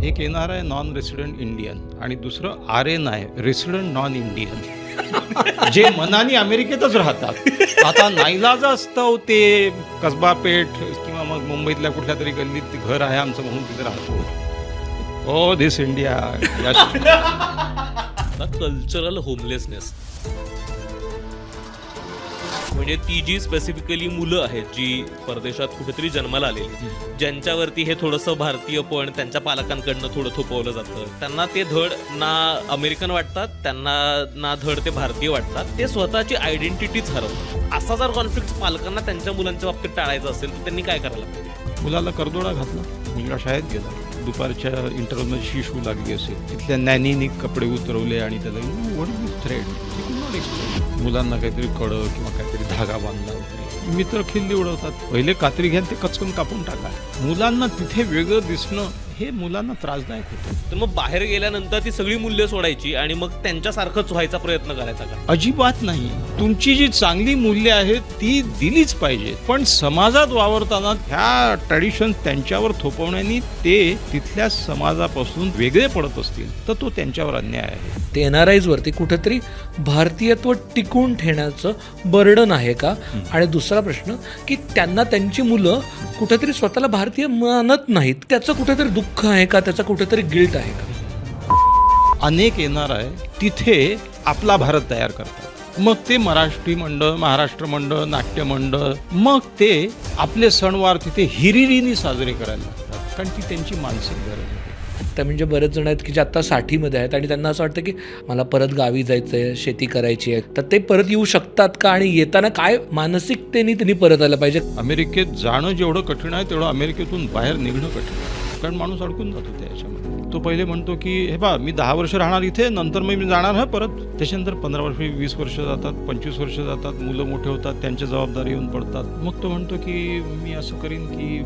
एक येणार आहे नॉन रेसिडेंट इंडियन आणि दुसरं RNI रेसिडेंट नॉन इंडियन जे मनाने अमेरिकेतच राहतात. आता नाईलाज असतं ते कसबा पेठ किंवा मग मुंबईतल्या कुठल्या तरी गल्लीत घर आहे आमचं म्हणून तिथे राहतो. ओ दिस इंडिया. कल्चरल होमलेसनेस म्हणजे ती जी स्पेसिफिकली मुलं आहेत जी परदेशात कुठेतरी जन्माला आलेली, ज्यांच्यावरती हे थोडंसं भारतीयपण त्यांच्या पालकांकडनं थोडं थोपवलं जातं, त्यांना ते धड ना अमेरिकन वाटतात, त्यांना ना धड ते भारतीय वाटतात, ते स्वतःची आयडेंटिटीच हरवतात. असा जर कॉन्फ्लिक्ट पालकांना त्यांच्या मुलांच्या बाबतीत टाळायचा असेल तर त्यांनी काय करायला पाहिजे? मुलाला करदोडा घातला, मुलगा शाळेत गेला, दुपारच्या इंटरव्हलमध्ये शिशू लागली असेल, तिथल्या नॅनीनी कपडे उतरवले आणि त्याला मुलांना काहीतरी कडं किंवा काहीतरी धागा बांधला वगैरे. मित्र खिल्ली उडवतात, पहिले कात्री घ्या ते कचकन कापून टाका. मुलांना तिथे वेगळं दिसणं हे मुलांना त्रासदायक होतं. तर मग बाहेर गेल्यानंतर ती सगळी मूल्य सोडायची आणि मग त्यांच्यासारखंच व्हायचा प्रयत्न करायचा का? अजिबात नाही. तुमची जी चांगली मूल्य आहेत ती दिलीच पाहिजे, पण समाजात वावरताना ह्या ट्रॅडिशन त्यांच्यावर थोपवण्याने ते तिथल्या समाजापासून वेगळे पडत असतील तर तो त्यांच्यावर अन्याय आहे. ते NRIs वरती कुठेतरी भारतीयत्व टिकून ठेवण्याचं बर्डन आहे का? आणि दुसरा प्रश्न की त्यांना त्यांची मुलं कुठेतरी स्वतःला भारतीय मानत नाहीत, त्याचं कुठेतरी दुःख आहे का? त्याचा कुठेतरी गिल्ट आहे का? अनेक येणार आहे तिथे आपला भारत तयार करतात. मग ते मराठी मंडळ, महाराष्ट्र मंडळ, नाट्य मंडळ, मग ते आपले सणवार तिथे हिरिरीने साजरे करायला लागतात, कारण ती त्यांची मानसिक गरज आहे. त्या म्हणजे बरेच जण आहेत की जे आत्ता 60मध्ये आहेत आणि त्यांना असं वाटतं की मला परत गावी जायचं आहे, शेती करायची आहे, तर ते परत येऊ शकतात का? आणि येताना काय मानसिकतेने त्यांनी परत आलं पाहिजे? अमेरिकेत जाणं जेवढं कठीण आहे तेवढं अमेरिकेतून बाहेर निघणं कठीण आहे, कारण माणूस अडकून जातो त्याच्यामध्ये. तो पहिले म्हणतो की हे बा मी 10 वर्ष राहणार इथे, नंतर मग मी जाणार आहे परत. त्याच्यानंतर 15 वर्ष, 20 वर्ष जातात, 25 वर्ष जातात, मुलं मोठे होतात, त्यांच्या जबाबदारी येऊन पडतात. मग तो म्हणतो की मी असं करीन की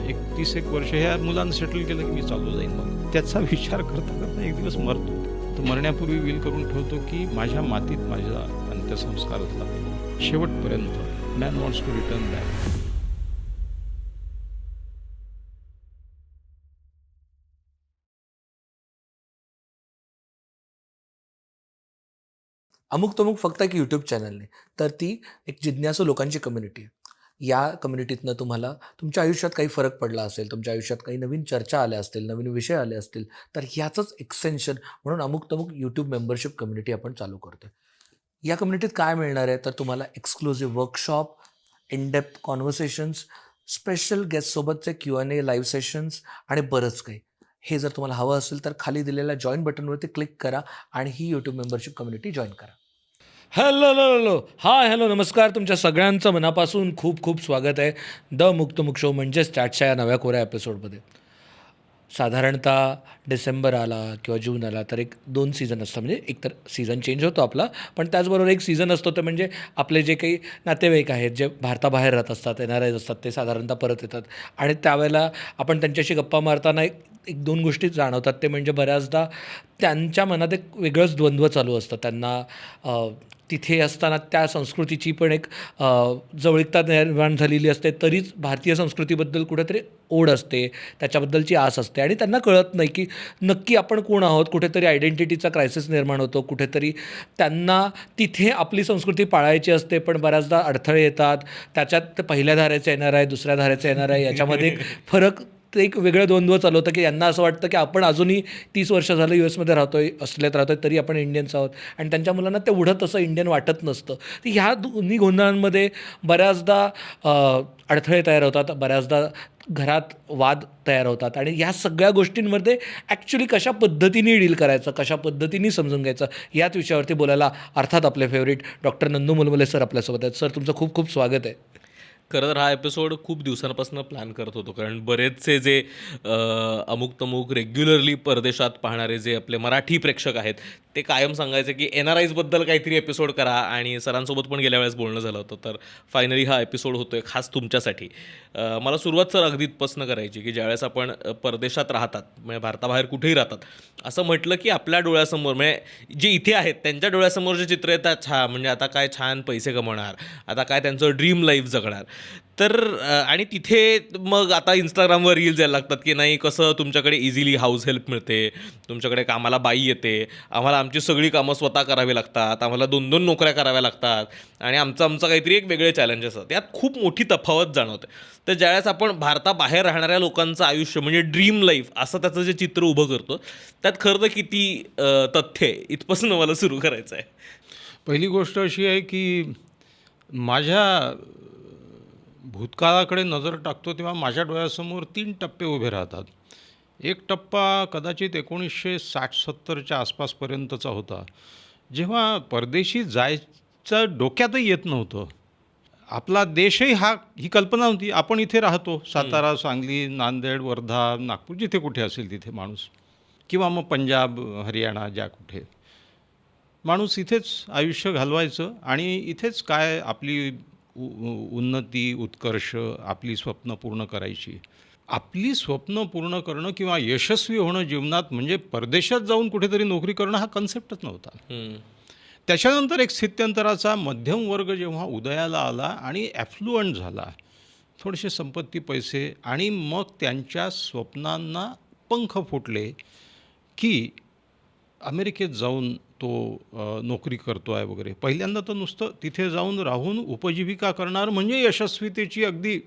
31 वर्ष ह्या मुलांना सेटल केलं की मी चालू जाईन. मग त्याचा विचार करता करता एक दिवस मरतो. तो मरण्यापूर्वी विल करून ठेवतो की माझ्या मातीत माझा अंत्यसंस्कार झाला. शेवटपर्यंत man wants to return back. अमुक तमुक फक्त एक यूट्यूब चॅनल नाही, तर ती एक जिज्ञासू लोकांची कम्युनिटी आहे. या कम्युनिटीतनं तुम्हाला तुमच्या आयुष्यात काही फरक पडला असेल, तुमच्या आयुष्यात काही नवीन चर्चा आल्या असतील, नवीन विषय आले असतील, तर ह्याचंच एक्सटेन्शन म्हणून अमुक तमुक यूट्यूब मेंबरशिप कम्युनिटी आपण चालू करतो. या कम्युनिटीत काय मिळणार आहे तर तुम्हाला exclusive workshop, in depth conversations, special गेस्टसोबतचे Q&A लाईव्ह सेशन्स आणि बरंच काही. हे जर तुम्हाला हवं असेल तर खाली दिलेल्या जॉईन बटनवरती क्लिक करा आणि ही यूट्यूब मेंबरशिप कम्युनिटी जॉईन करा. हॅलो हॅलो नमस्कार. तुमच्या सगळ्यांचं मनापासून खूप खूप स्वागत आहे द मुक्तमुख शो म्हणजेच चॅटच्या या नव्या कोऱ्या एपिसोडमध्ये. साधारणतः डिसेंबर आला किंवा जून आला तर 1-2 सीझन असतं, म्हणजे एकतर सीझन चेंज होतो आपला, पण त्याचबरोबर एक सीझन असतो तर म्हणजे आपले जे काही नातेवाईक आहेत जे भारताबाहेर राहत असतात, NRIs असतात, ते साधारणतः परत येतात आणि त्यावेळेला आपण त्यांच्याशी गप्पा मारताना एक 2 गोष्टी जाणवतात. ते म्हणजे बऱ्याचदा त्यांच्या मनात एक वेगळंच द्वंद्व चालू असतं. त्यांना तिथे असताना त्या संस्कृतीची पण एक जवळीकता निर्माण झालेली असते, तरीच भारतीय संस्कृतीबद्दल कुठेतरी ओढ असते, त्याच्याबद्दलची आस असते आणि त्यांना कळत नाही की नक्की आपण कोण आहोत. कुठेतरी आयडेंटिटीचा क्रायसिस निर्माण होतो. कुठेतरी त्यांना तिथे आपली संस्कृती पाळायची असते, पण बऱ्याचदा अडथळे येतात. त्याच्यात पहिल्या धाऱ्याचे NRI, दुसऱ्या धाऱ्याचे NRI याच्यामध्ये एक फरक, ते एक वेगळं द्वंद्व चालू होतं की यांना असं वाटतं की आपण अजूनही 30 वर्ष झालं US राहतो आहे, ऑस्ट्रेलियात राहतो आहे, तरी आपण इंडियन्स आहोत, आणि त्यांच्या मुलांना तेवढं तसं इंडियन वाटत नसतं. तर ह्या दोन्ही गोंधळांमध्ये बऱ्याचदा अडथळे तयार होतात, बऱ्याचदा घरात वाद तयार होतात आणि ह्या सगळ्या गोष्टींमध्ये ॲक्च्युली कशा पद्धतीने डील करायचं, कशा पद्धतीने समजून घ्यायचं, याच विषयावरती बोलायला अर्थात आपले फेवरेट डॉक्टर नंदू मुलमुले सर आपल्यासोबत आहेत. सर, तुमचं खूप खूप स्वागत आहे. खरं तर हा एपिसोड खूप दिवसांपासून प्लॅन करत होतो, कारण बरेचसे जे अमुक तमुक रेग्युलरली परदेशात पाहणारे जे आपले मराठी प्रेक्षक आहेत ते कायम सांगायचे की NRIsबद्दल काहीतरी एपिसोड करा, आणि सरांसोबत पण गेल्या वेळेस बोलणं झालं होतं. तर फायनली हा एपिसोड होतो आहे खास तुमच्यासाठी. मला सुरुवात सर अगदी इथपासून करायची की ज्यावेळेस आपण परदेशात राहतात, म्हणजे भारताबाहेर कुठेही राहतात, असं म्हटलं की आपल्या डोळ्यासमोर, म्हणजे जे इथे आहेत त्यांच्या डोळ्यासमोर जे चित्र येतात, म्हणजे आता काय छान पैसे कमवणार, आता काय त्यांचं ड्रीम लाईफ जगणार, तर आणि तिथे मग आता इंस्टाग्रामवर रील्स यायला लागतात की नाही कसं तुमच्याकडे इझिली हाऊस हेल्प मिळते, तुमच्याकडे कामाला बाई येते, आम्हाला आमची सगळी कामं स्वतः करावी लागतात, आम्हाला 2-2 नोकऱ्या कराव्या लागतात आणि आमचं काहीतरी एक वेगळे चॅलेंजेस असतात. त्यात खूप मोठी तफावत जाणवते. तर ज्यावेळेस आपण भारताबाहेर राहणाऱ्या लोकांचं आयुष्य म्हणजे ड्रीम लाईफ असं त्याचं जे चित्र उभं करतो, त्यात खरं तर किती तथ्य आहे इथपासून मला सुरू करायचं आहे. पहिली गोष्ट अशी आहे की माझ्या भूतकाळाकडे नजर टाकतो तेव्हा माझ्या डोळ्यासमोर 3 टप्पे उभे राहतात. एक टप्पा कदाचित 1960-70च्या आसपासपर्यंतचा होता, जेव्हा परदेशी जायचं डोक्यातही येत नव्हतं. आपला देशही ही कल्पना होती. आपण इथे राहतो, सातारा, सांगली, नांदेड, वर्धा, नागपूर, जिथे कुठे असेल तिथे माणूस, किंवा मग पंजाब, हरियाणा, ज्या कुठे माणूस इथेच आयुष्य घालवायचं आणि इथेच काय आपली उन्नती, उत्कर्ष, आपली स्वप्न पूर्ण करायची. आपली स्वप्न पूर्ण करणं किंवा यशस्वी होणं जीवनात म्हणजे परदेशात जाऊन कुठेतरी नोकरी करणं हा कन्सेप्टच नव्हता. त्याच्यानंतर एक स्थित्यंतराचा मध्यम वर्ग जेव्हा उदयाला आला आणि ॲफ्लुअंट झाला, थोडेसे संपत्ती, पैसे, आणि मग त्यांच्या स्वप्नांना पंख फुटले की अमेरिकेत जाऊन तो नोकरी करतो आहे वगैरे. पहिल्यांदा तर नुसतं तिथे जाऊन राहून उपजीविका करणार म्हणजे यशस्वीतेची अगदी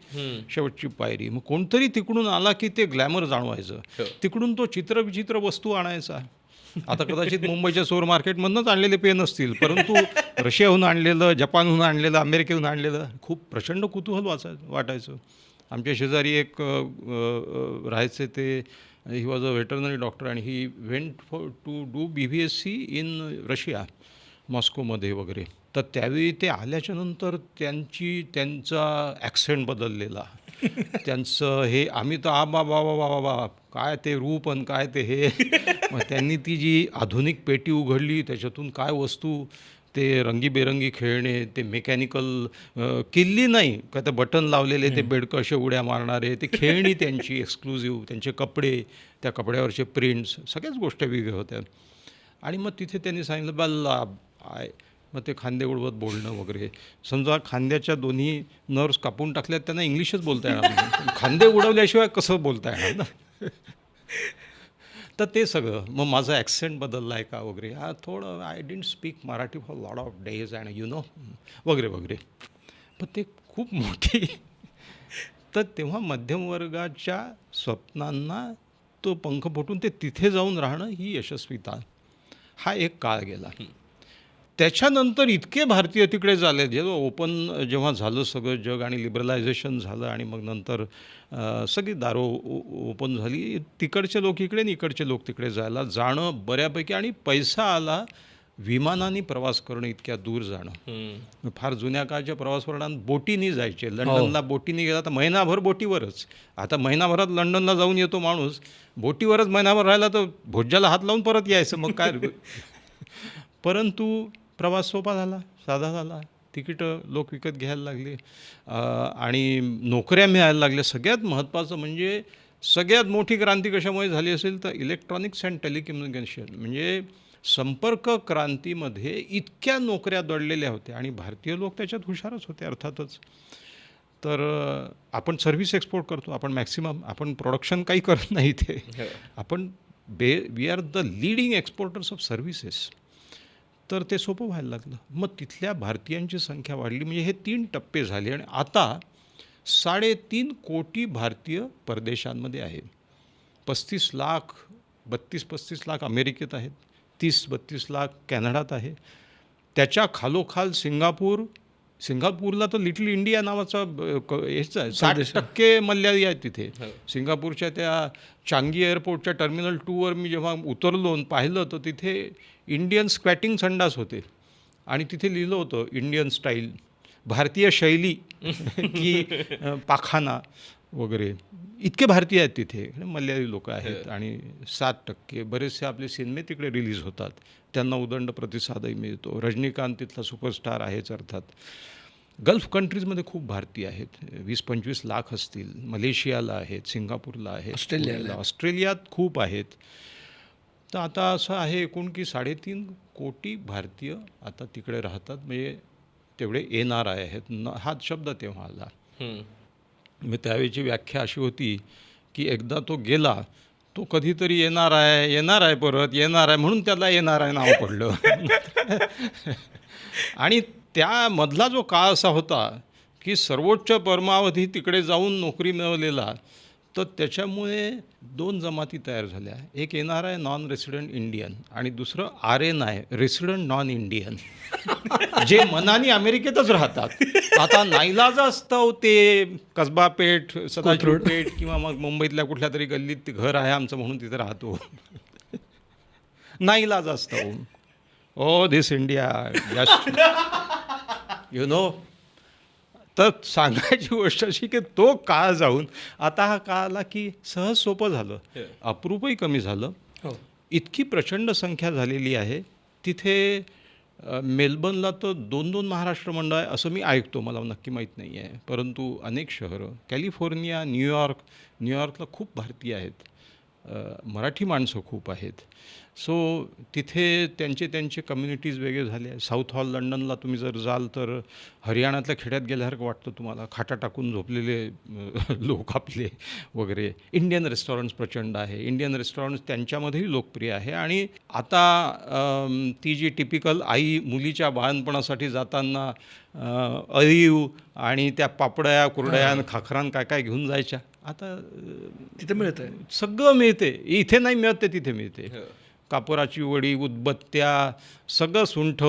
शेवटची पायरी. मग कोणतरी तिकडून आला की ते ग्लॅमर जाणवायचं, तिकडून तो चित्रविचित्र वस्तू आणायचा. आता कदाचित मुंबईच्या सोर मार्केटमधूनच आणलेले पेन असतील, परंतु रशियाहून आणलेलं, जपानहून आणलेलं, अमेरिकेहून आणलेलं खूप प्रचंड कुतूहल वाटायचं. आमच्या शेजारी एक राहायचे, ते he was a veterinary doctor आणि he went to do BVSC in Russia, मॉस्कोमध्ये वगैरे. तर त्यावेळी ते आल्याच्यानंतर त्यांचा ॲक्सेंट बदललेला, त्यांचं हे, आम्ही तर बा काय ते रूप आणि काय ते हे. मग त्यांनी ती जी आधुनिक पेटी उघडली, त्याच्यातून काय वस्तू, ते रंगीबेरंगी खेळणे, ते मेकॅनिकल किल्ली नाही का, ते बटन लावलेले, ते बेडकं असे उड्या मारणारे, ते खेळणी त्यांची एक्सक्लुझिव्ह, त्यांचे कपडे, त्या कपड्यावरचे प्रिंट्स, सगळ्याच गोष्टी वेगळ्या होत्या. आणि मग तिथे त्यांनी सांगितलं बल्ला मग ते खांदे उडवत बोलणं वगैरे. समजा खांद्याच्या दोन्ही नर्व्स कापून टाकल्यात, त्यांना इंग्लिशच बोलता येणार नाही, खांदे उडवल्याशिवाय कसं बोलता येणार ना. तर ते सगळं, मग माझं ॲक्सेंट बदलला आहे का वगैरे, थोडं I didn't speak Marathi for lot of days and you know वगैरे वगैरे. पण ते खूप मोठी. तर तेव्हा मध्यमवर्गाच्या स्वप्नांना तो पंख फुटून ते तिथे जाऊन राहणं ही यशस्वीता, हा एक काळ गेला. त्याच्यानंतर इतके भारतीय तिकडे झाले, जेव्हा जेव्हा झालं सगळं जग आणि लिबरलायझेशन झालं आणि मग नंतर सगळी दारं ओपन झाली, तिकडचे लोक इकडे आणि इकडचे लोक तिकडे जाणं बऱ्यापैकी, आणि पैसा आला विमानाने प्रवास करणं, इतक्या दूर जाणं. फार जुन्या काळच्या प्रवासवर्णात बोटीने जायचे. लंडनला बोटीने गेला तर महिनाभर बोटीवरच. आता महिनाभरात लंडनला जाऊन येतो माणूस, बोटीवरच महिनाभर राहिला तर भोज्याला हात लावून परत यायचं, मग काय. परंतु प्रवास सोपा झाला, साधा झाला, तिकीटं लोक विकत घ्यायला लागले आणि नोकऱ्या मिळायला लागल्या. सगळ्यात महत्त्वाचं म्हणजे सगळ्यात मोठी क्रांती कशामुळे झाली असेल तर इलेक्ट्रॉनिक्स अँड टेलिकम्युनिकेशन, म्हणजे संपर्क क्रांतीमध्ये इतक्या नोकऱ्या दडलेल्या होत्या आणि भारतीय लोक त्याच्यात हुशारच होते अर्थातच. तर आपण सर्व्हिस एक्सपोर्ट करतो, आपण मॅक्सिमम, आपण प्रोडक्शन काही करत नाही ते, आपण we are the leading exporters of services. तर ते सोपं व्हायला लागलं. मग तिथल्या भारतीयांची संख्या वाढली, म्हणजे हे 3 टप्पे झाले आणि आता 3.5 कोटी भारतीय परदेशांमध्ये आहे. 35 लाख, 32-35 लाख अमेरिकेत आहेत, 30-32 लाख कॅनडात आहे. त्याच्या खालोखाल सिंगापूरला तर लिटल इंडिया नावाचा ह्याचा आहे, 60% मल्याळी आहेत तिथे. सिंगापूरच्या त्या चांगी एअरपोर्टच्या टर्मिनल 2वर मी जेव्हा उतरलो आणि पाहिलं तर तिथे इंडियन स्क्वॅटिंग संडास होते आणि तिथे लिहिलं होतं इंडियन स्टाईल, भारतीय शैली की पाखाना वगैरे. इतके भारतीय आहेत तिथे, मल्याळी लोक आहेत आणि 7% बरेचसे आपले सिनेमे तिकडे रिलीज होतात, त्यांना उदंड प्रतिसादही मिळतो. रजनीकांत तिथला सुपरस्टार आहेच अर्थात. गल्फ कंट्रीजमध्ये खूप भारतीय आहेत, 20-25 लाख असतील. मलेशियाला आहेत, सिंगापूरला आहेत, ऑस्ट्रेलियात खूप आहेत. तर आता असं आहे एकूण की 3.5 कोटी भारतीय आता तिकडे राहतात, म्हणजे तेवढे NRI आहेत. हा शब्द तेव्हा आला. हम्म. मग त्यावेळीची व्याख्या अशी होती की एकदा तो गेला, तो कधीतरी येणार आहे परत येणार आहे, म्हणून त्याला येणार आहे नाव पडलं. आणि त्यामधला जो काळ असा होता की सर्वोच्च परमावधी तिकडे जाऊन नोकरी मिळवलेला, तर त्याच्यामुळे 2 जमाती तयार झाल्या. एक येणार आहे नॉन रेसिडेंट इंडियन आणि दुसरं RNI रेसिडेंट नॉन इंडियन, जे मनाने अमेरिकेतच राहतात. आता नाईलाजास्तव ते कसबा पेठ, सदाशिव पेठ किंवा मग मुंबईतल्या कुठल्या तरी गल्लीत ते घर आहे आमचं म्हणून तिथे राहतो. नाईलाजास्तव. ओ दिस इंडिया जस्ट यु नो. तर सांगायची गोष्ट अशी की तो काळ जाऊन आता हा काळ आला की सहज सोपं झालं, अप्रूपही कमी झालं. इतकी प्रचंड संख्या झालेली आहे तिथे. मेलबर्नला तर 2-2 महाराष्ट्र मंडळ आहे असं मी ऐकतो, मला नक्की माहीत नाही आहे. परंतु अनेक शहरं, कॅलिफोर्निया, न्यूयॉर्कला खूप भारतीय आहेत, मराठी माणसं खूप आहेत. सो तिथे त्यांचे कम्युनिटीज वेगळे झाले आहे. साऊथ हॉल लंडनला तुम्ही जर जाल तर हरियाणातल्या खेड्यात गेल्यासारखं वाटतं तुम्हाला, खाटा टाकून झोपलेले लोक आपले वगैरे. इंडियन रेस्टॉरंट्स प्रचंड आहे. इंडियन रेस्टॉरंट्स त्यांच्यामध्येही लोकप्रिय आहे. आणि आता ती जी टिपिकल आई मुलीच्या बाळणपणासाठी जाताना अळीव आणि त्या पापड्या कुरड्या खाखरान काय घेऊन जायच्या, आता तिथे मिळत आहे. सगळं मिळते. इथे नाही मिळत ते तिथे मिळते. कापुराची वडी, उदबत्त्या, सगळं सुंठ,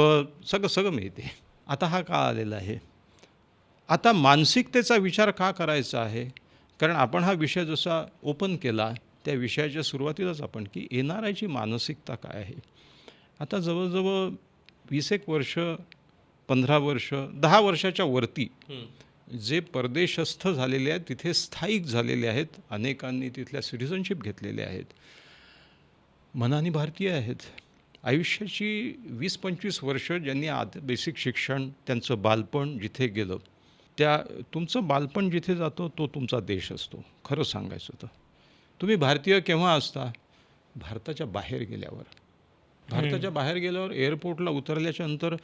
सगळं मिळते. आता हा काळ आलेला आहे. आता मानसिकतेचा विचार का करायचा आहे, कारण आपण हा विषय जसा ओपन केला त्या विषयाच्या सुरुवातीलाच आपण की येणाऱ्याची मानसिकता काय आहे. आता जवळजवळ 20-एक वर्ष, 15 वर्ष, 10 वर्षाच्या वरती जे परदेशस्थ झालेले आहेत, तिथे स्थायिक झालेले आहेत, अनेकांनी तिथल्या सिटिझनशिप घेतलेल्या आहेत, मनाने भारतीय आहेत. आयुष्याची 20-25 वर्ष ज्यांनी बेसिक शिक्षण, त्यांचं बालपण जिथे गेलं, तुमचं बालपण जिथे जातं तो तुमचा देश असतो. खरं सांगायचं तर तुम्ही भारतीय केव्हा असता, भारताच्या बाहेर गेल्यावर. भारताच्या बाहेर गेल्यावर एअरपोर्टला उतरल्याच्या नंतर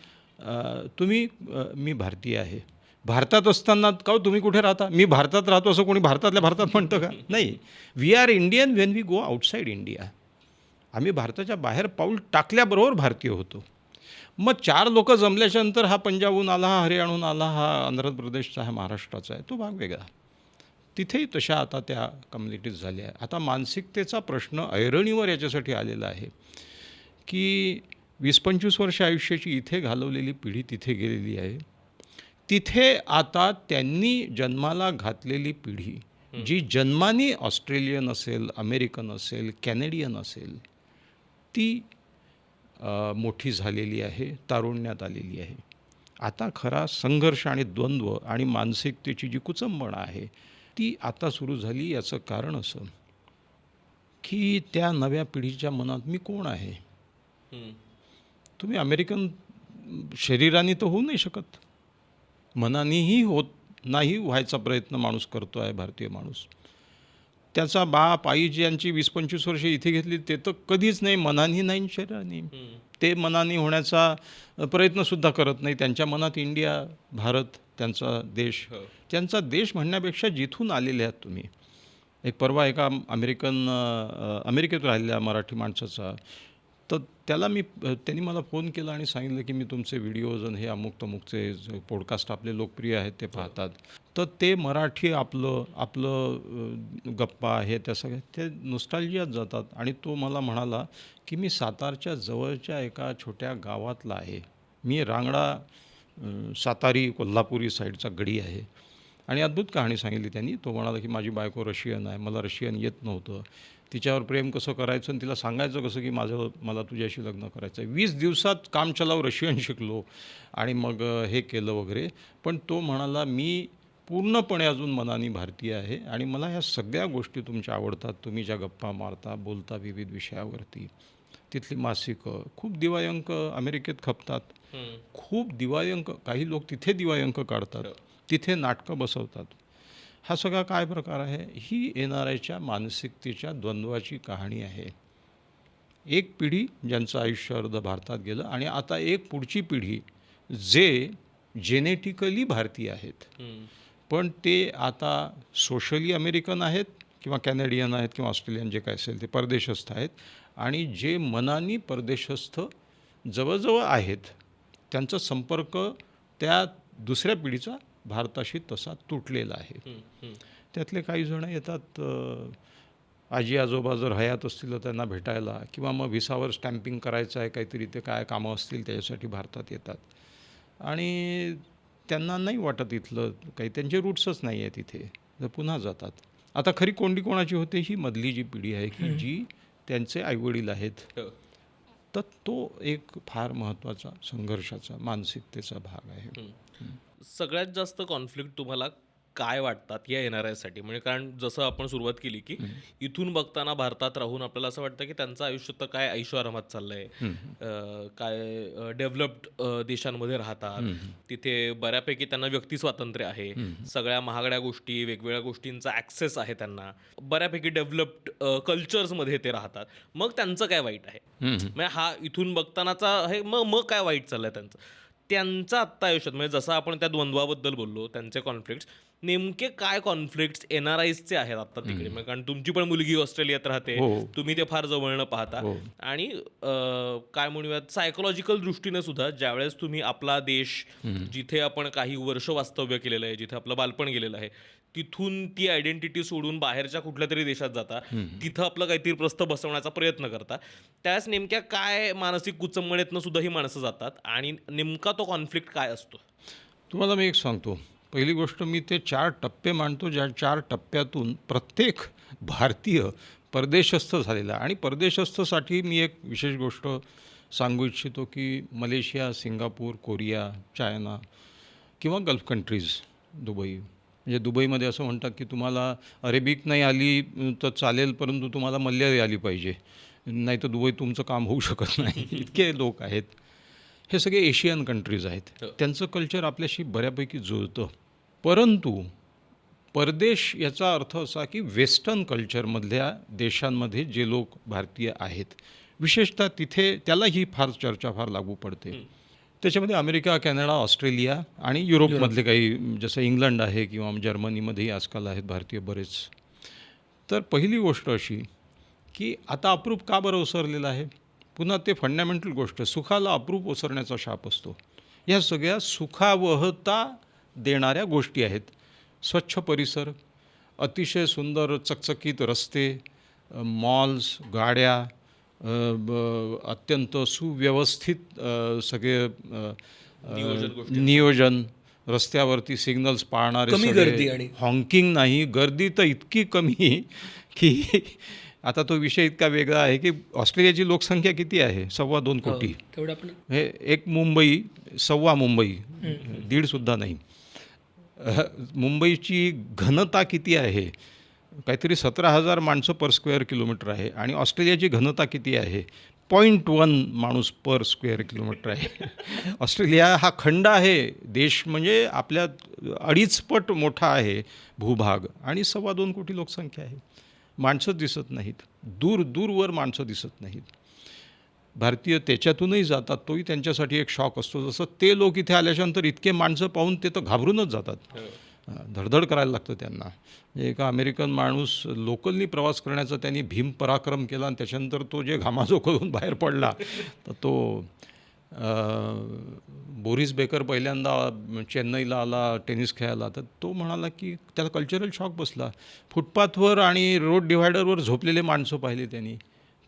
तुम्ही मी भारतीय आहे. भारतात असताना का तुम्ही कुठे राहता, मी भारतात राहतो असं कोणी भारतातल्या भारतात म्हणतं का? नाही. We are Indian when we go outside India. आम्ही भारताच्या बाहेर पाऊल टाकल्याबरोबर भारतीय होतो. मग 4 लोक जमल्याच्या नंतर हा पंजाबहून आला, हा हरियाणाहून आला, हा आंध्र प्रदेशचा, हा महाराष्ट्राचा आहे, तो भाग वेगळा. तिथेही तशा आता त्या कम्युनिटीज झाल्या आहे. आता मानसिकतेचा प्रश्न ऐरणीवर याच्यासाठी आलेला आहे की 20-25 वर्ष आयुष्याची इथे घालवलेली पिढी तिथे गेलेली आहे. तिथे आता त्यांनी जन्माला घातलेली पिढी जी जन्माने ऑस्ट्रेलियन असेल, अमेरिकन असेल, कॅनेडियन असेल, ती मोठी झालेली आहे, तारुण्यात आलेली आहे. आता खरा संघर्ष आणि द्वंद्व आणि मानसिकतेची जी कुचंबणा आहे ती आता सुरू झाली. याचं कारण असं की त्या नव्या पिढीच्या मनात मी कोण आहे. तुम्ही अमेरिकन शरीराने तर होऊ नाही शकत, मनानेही होत नाही व्हायचा प्रयत्न माणूस करतो आहे. भारतीय माणूस, त्याचा बाप आई ज्यांची 20-25 वर्षे इथे घेतली ते तर कधीच नाही, मनाने नाही, शरीराने. ते मनाने होण्याचा प्रयत्नसुद्धा करत नाही. त्यांच्या मनात इंडिया, भारत त्यांचा देश. त्यांचा देश म्हणण्यापेक्षा जिथून आलेले आहात तुम्ही. एक परवा एका अमेरिकेत राहिलेल्या मराठी माणसाचा, तर त्यांनी मला फोन केला आणि सांगितलं की मी तुमचे व्हिडिओज आणि हे अमुक तमुकचे पॉडकास्ट आपले लोकप्रिय आहेत ते पाहतात, तर ते मराठी आपलं गप्पा आहे त्या सगळ्या ते नॉस्टॅल्जियात जातात. आणि तो मला म्हणाला की मी सातारच्या जवळच्या एका छोट्या गावातला आहे, मी रांगडा सातारी कोल्हापुरी साईडचा गडी आहे. आणि अद्भुत कहाणी सांगितली त्यांनी. तो म्हणाला की माझी बायको रशियन आहे, मला रशियन येत नव्हतं, तिच्यावर प्रेम कसं करायचं आणि तिला सांगायचं कसं की मला तुझ्याशी लग्न करायचं आहे. 20 दिवसात काम चलाव रशियन शिकलो आणि मग हे केलं वगैरे. पण तो म्हणाला मी पूर्णपणे अजून मनाने भारतीय आहे आणि मला ह्या सगळ्या गोष्टी तुमच्या आवडतात. तुम्ही ज्या गप्पा मारता, बोलता विविध विषयावरती, तिथली मासिकं, खूप दिवाळी अमेरिकेत खपतात, खूप दिवाळी काही लोक तिथे दिवाळी काढतात, तिथे नाटकं बसवतात. हा सगळा काय प्रकार आहे, ही येणाऱ्याच्या मानसिकतेच्या द्वंद्वाची कहाणी आहे. एक पिढी ज्यांचं आयुष्य अर्ध भारतात गेलं आणि आता एक पुढची पिढी जे जेनेटिकली भारतीय आहेत, पण ते आता सोशली अमेरिकन आहेत किंवा कॅनेडियन आहेत किंवा ऑस्ट्रेलियन जे काय असेल ते परदेशस्थ आहेत, आणि जे मनानी परदेशस्थ जवळजवळ आहेत त्यांचा संपर्क त्या दुसऱ्या पिढीचा भारताशी तसा तुटलेला आहे. त्यातले काही जण येतात आजी आजोबा जर हयात असतील तर त्यांना भेटायला, किंवा मग व्हिसावर स्टॅम्पिंग करायचं आहे काहीतरी, ते काय कामं असतील त्याच्यासाठी भारतात येतात, आणि त्यांना नाही वाटत इथलं काही, त्यांचे रूट्सच नाही आहेत इथे, तर पुन्हा जातात. आता खरी कोंडी कोणाची होते, ही मधली जी पिढी आहे की जी त्यांचे आईवडील आहेत. तर तो एक फार महत्त्वाचा संघर्षाचा मानसिकतेचा भाग आहे. सगळ्यात जास्त कॉन्फ्लिक्ट तुम्हाला काय वाटतात या येणाऱ्यासाठी? म्हणजे कारण जसं आपण सुरुवात केली की इथून बघताना भारतात राहून आपल्याला असं वाटतं की त्यांचं आयुष्य तर काय ऐशोआरामात चाललंय, काय डेव्हलप्ड देशांमध्ये राहतात, तिथे बऱ्यापैकी त्यांना व्यक्ती स्वातंत्र्य आहे, सगळ्या महागड्या गोष्टी, वेगवेगळ्या गोष्टींचा ॲक्सेस आहे त्यांना, बऱ्यापैकी डेव्हलप्ड कल्चर्समध्ये ते राहतात. मग त्यांचं काय वाईट आहे? म्हणजे हा इथून बघतानाचा आहे, मग काय वाईट चाललंय त्यांचं आत्ता आयुष्यात? म्हणजे जसं आपण त्या द्वंद्वाबद्दल बोललो, त्यांचे कॉन्फ्लिक्ट्स, नेमके काय कॉन्फ्लिक्ट्स एनआरआयचे आहेत आता तिकडे? म्हणजे कारण तुमची पण मुलगी ऑस्ट्रेलियात राहते, तुम्ही ते फार जवळनं पाहता, आणि काय म्हणूयात सायकोलॉजिकल दृष्टीने सुद्धा ज्यावेळेस तुम्ही आपला देश, जिथे आपण काही वर्ष वास्तव्य केलेलं आहे, जिथे आपलं बालपण गेलेलं आहे, तिथून ती आयडेंटिटी सोडून बाहेरच्या कुठल्या तरी देशात जाता, तिथं आपलं काहीतरी प्रस्थ बसवण्याचा प्रयत्न करता, त्यावेळेस नेमक्या काय मानसिक कुचंबणेतनं सुद्धा ही माणसं जातात, आणि नेमका तो कॉन्फ्लिक्ट काय असतो? तुम्हाला मी एक सांगतो. पहिली गोष्ट, मी ते 4 टप्पे मांडतो, ज्या 4 टप्प्यातून प्रत्येक भारतीय परदेशस्थ झालेला, आणि परदेशस्थसाठी मी एक विशेष गोष्ट सांगू इच्छितो की मलेशिया, सिंगापूर, कोरिया, चायना किंवा गल्फ कंट्रीज, दुबई. म्हणजे दुबईमध्ये असं म्हणतात की तुम्हाला अरेबिक नाही आली तर चालेल, परंतु तुम्हाला मल्याळी आली पाहिजे, नाही तर दुबई तुमचं काम होऊ शकत नाही. इतके लोक आहेत. हे सगळे एशियन कंट्रीज आहेत. त्यांचं कल्चर आपल्याशी बऱ्यापैकी जुळतं. परंतु परदेश याचा अर्थ असा की वेस्टर्न कल्चरमधल्या देशांमध्ये जे लोक भारतीय आहेत, विशेषतः तिथे त्याला ही फार चर्चा फार लागू पडते. त्याच्यामध्ये अमेरिका, कॅनडा, ऑस्ट्रेलिया आणि युरोपमधले काही, जसं इंग्लंड आहे किंवा जर्मनीमध्येही आजकाल आहेत भारतीय बरेच. तर पहिली गोष्ट अशी की आता अप्रूप का बरं ओसरलेलं आहे? पुन्हा ते फंडामेंटल गोष्ट, सुखाला अप्रूप ओसरण्याचा शाप असतो. ह्या सगळ्या सुखावहता देणाऱ्या गोष्टी आहेत. स्वच्छ परिसर, अतिशय सुंदर चकचकीत रस्ते, मॉल्स, गाड्या, अत्यंत सुव्यवस्थित सगळे नियोजन, रस्त्यावरती सिग्नल्स पाळणारे, कमी गर्दी, आणि हॉन्किंग नाही, गर्दी तर इतकी कमी की आता तो विषय इतका वेगळा आहे की ऑस्ट्रेलियाची लोकसंख्या किती आहे? 2.25 कोटी. तेवढं आपण हे एक मुंबई, सव्वा मुंबई, दीडसुद्धा नाही. मुंबईची घनता किती आहे? काहीतरी 17,000 माणसं पर स्क्वेअर किलोमीटर आहे, आणि ऑस्ट्रेलियाची घनता किती आहे? 0.1 माणूस पर स्क्वेअर किलोमीटर आहे. ऑस्ट्रेलिया हा खंड आहे, देश म्हणजे आपल्या 2.5 पट मोठा आहे भूभाग, आणि 2.25 कोटी लोकसंख्या आहे. माणसंच दिसत नाहीत, दूर दूरवर माणसं दिसत नाहीत. भारतीय त्याच्यातूनही जातात, तोही त्यांच्यासाठी एक शॉक असतो. जसं ते लोक इथे आल्याच्यानंतर इतके माणसं पाहून ते तर घाबरूनच जातात, धडधड करायला लागतं त्यांना. एका अमेरिकन माणूस लोकलनी प्रवास करण्याचा त्यांनी भीम पराक्रम केला, आणि त्याच्यानंतर तो जे घामाझोकळून बाहेर पडला, तर तो बोरिस बेकर पहिल्यांदा चेन्नईला आला टेनिस खेळायला, तर तो म्हणाला की त्याला कल्चरल शॉक बसला. फुटपाथवर आणि रोड डिव्हायडरवर झोपलेले माणसं पाहिले त्यांनी.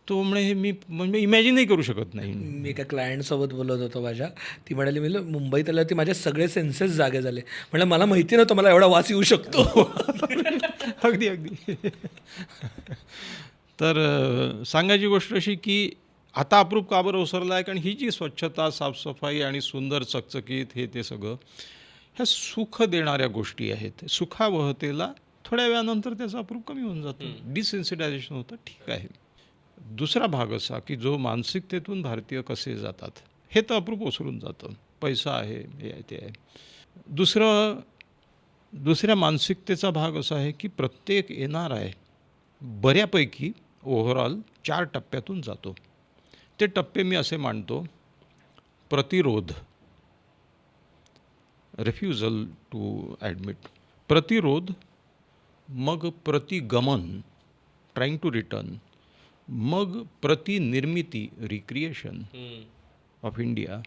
तो म्हणे हे मी म्हणजे इमॅजिनही करू शकत नाही. मी एका क्लायंटसोबत बोलत होतो माझ्या, ती म्हणाली मी मुंबईत आल्यावरती माझे सगळे सेन्सेस जागे झाले. म्हणजे मला माहिती नव्हतं मला एवढा वास येऊ शकतो. अगदी अगदी. तर सांगायची गोष्ट अशी की आता अप्रूप का बरं ओसरला आहे? कारण ही जी स्वच्छता, साफसफाई आणि सुंदर चकचकीत हे ते सगळं ह्या सुख देणाऱ्या गोष्टी आहेत. सुखावहतेला थोड्या वेळानंतर त्याचा अप्रूप कमी होऊन जातो, डिसेन्सिटायझेशन होतं. ठीक आहे. दुसरा भाग असा की जो मानसिकतेतून भारतीय कसे जातात, हे तर अप्रूप ओसरून जातं. पैसा आहे, हे आहे, ते आहे. दुसऱ्या मानसिकतेचा भाग असा आहे की प्रत्येक NRI बऱ्यापैकी ओव्हरऑल 4 टप्प्यातून जातो. ते टप्पे मी असे मांडतो: प्रतिरोध, रिफ्युजल टू ॲडमिट, प्रतिरोध, मग प्रतिगमन, ट्राईंग टू रिटर्न, मग प्रतिनिर्मिती, रिक्रिएशन ऑफ इंडिया,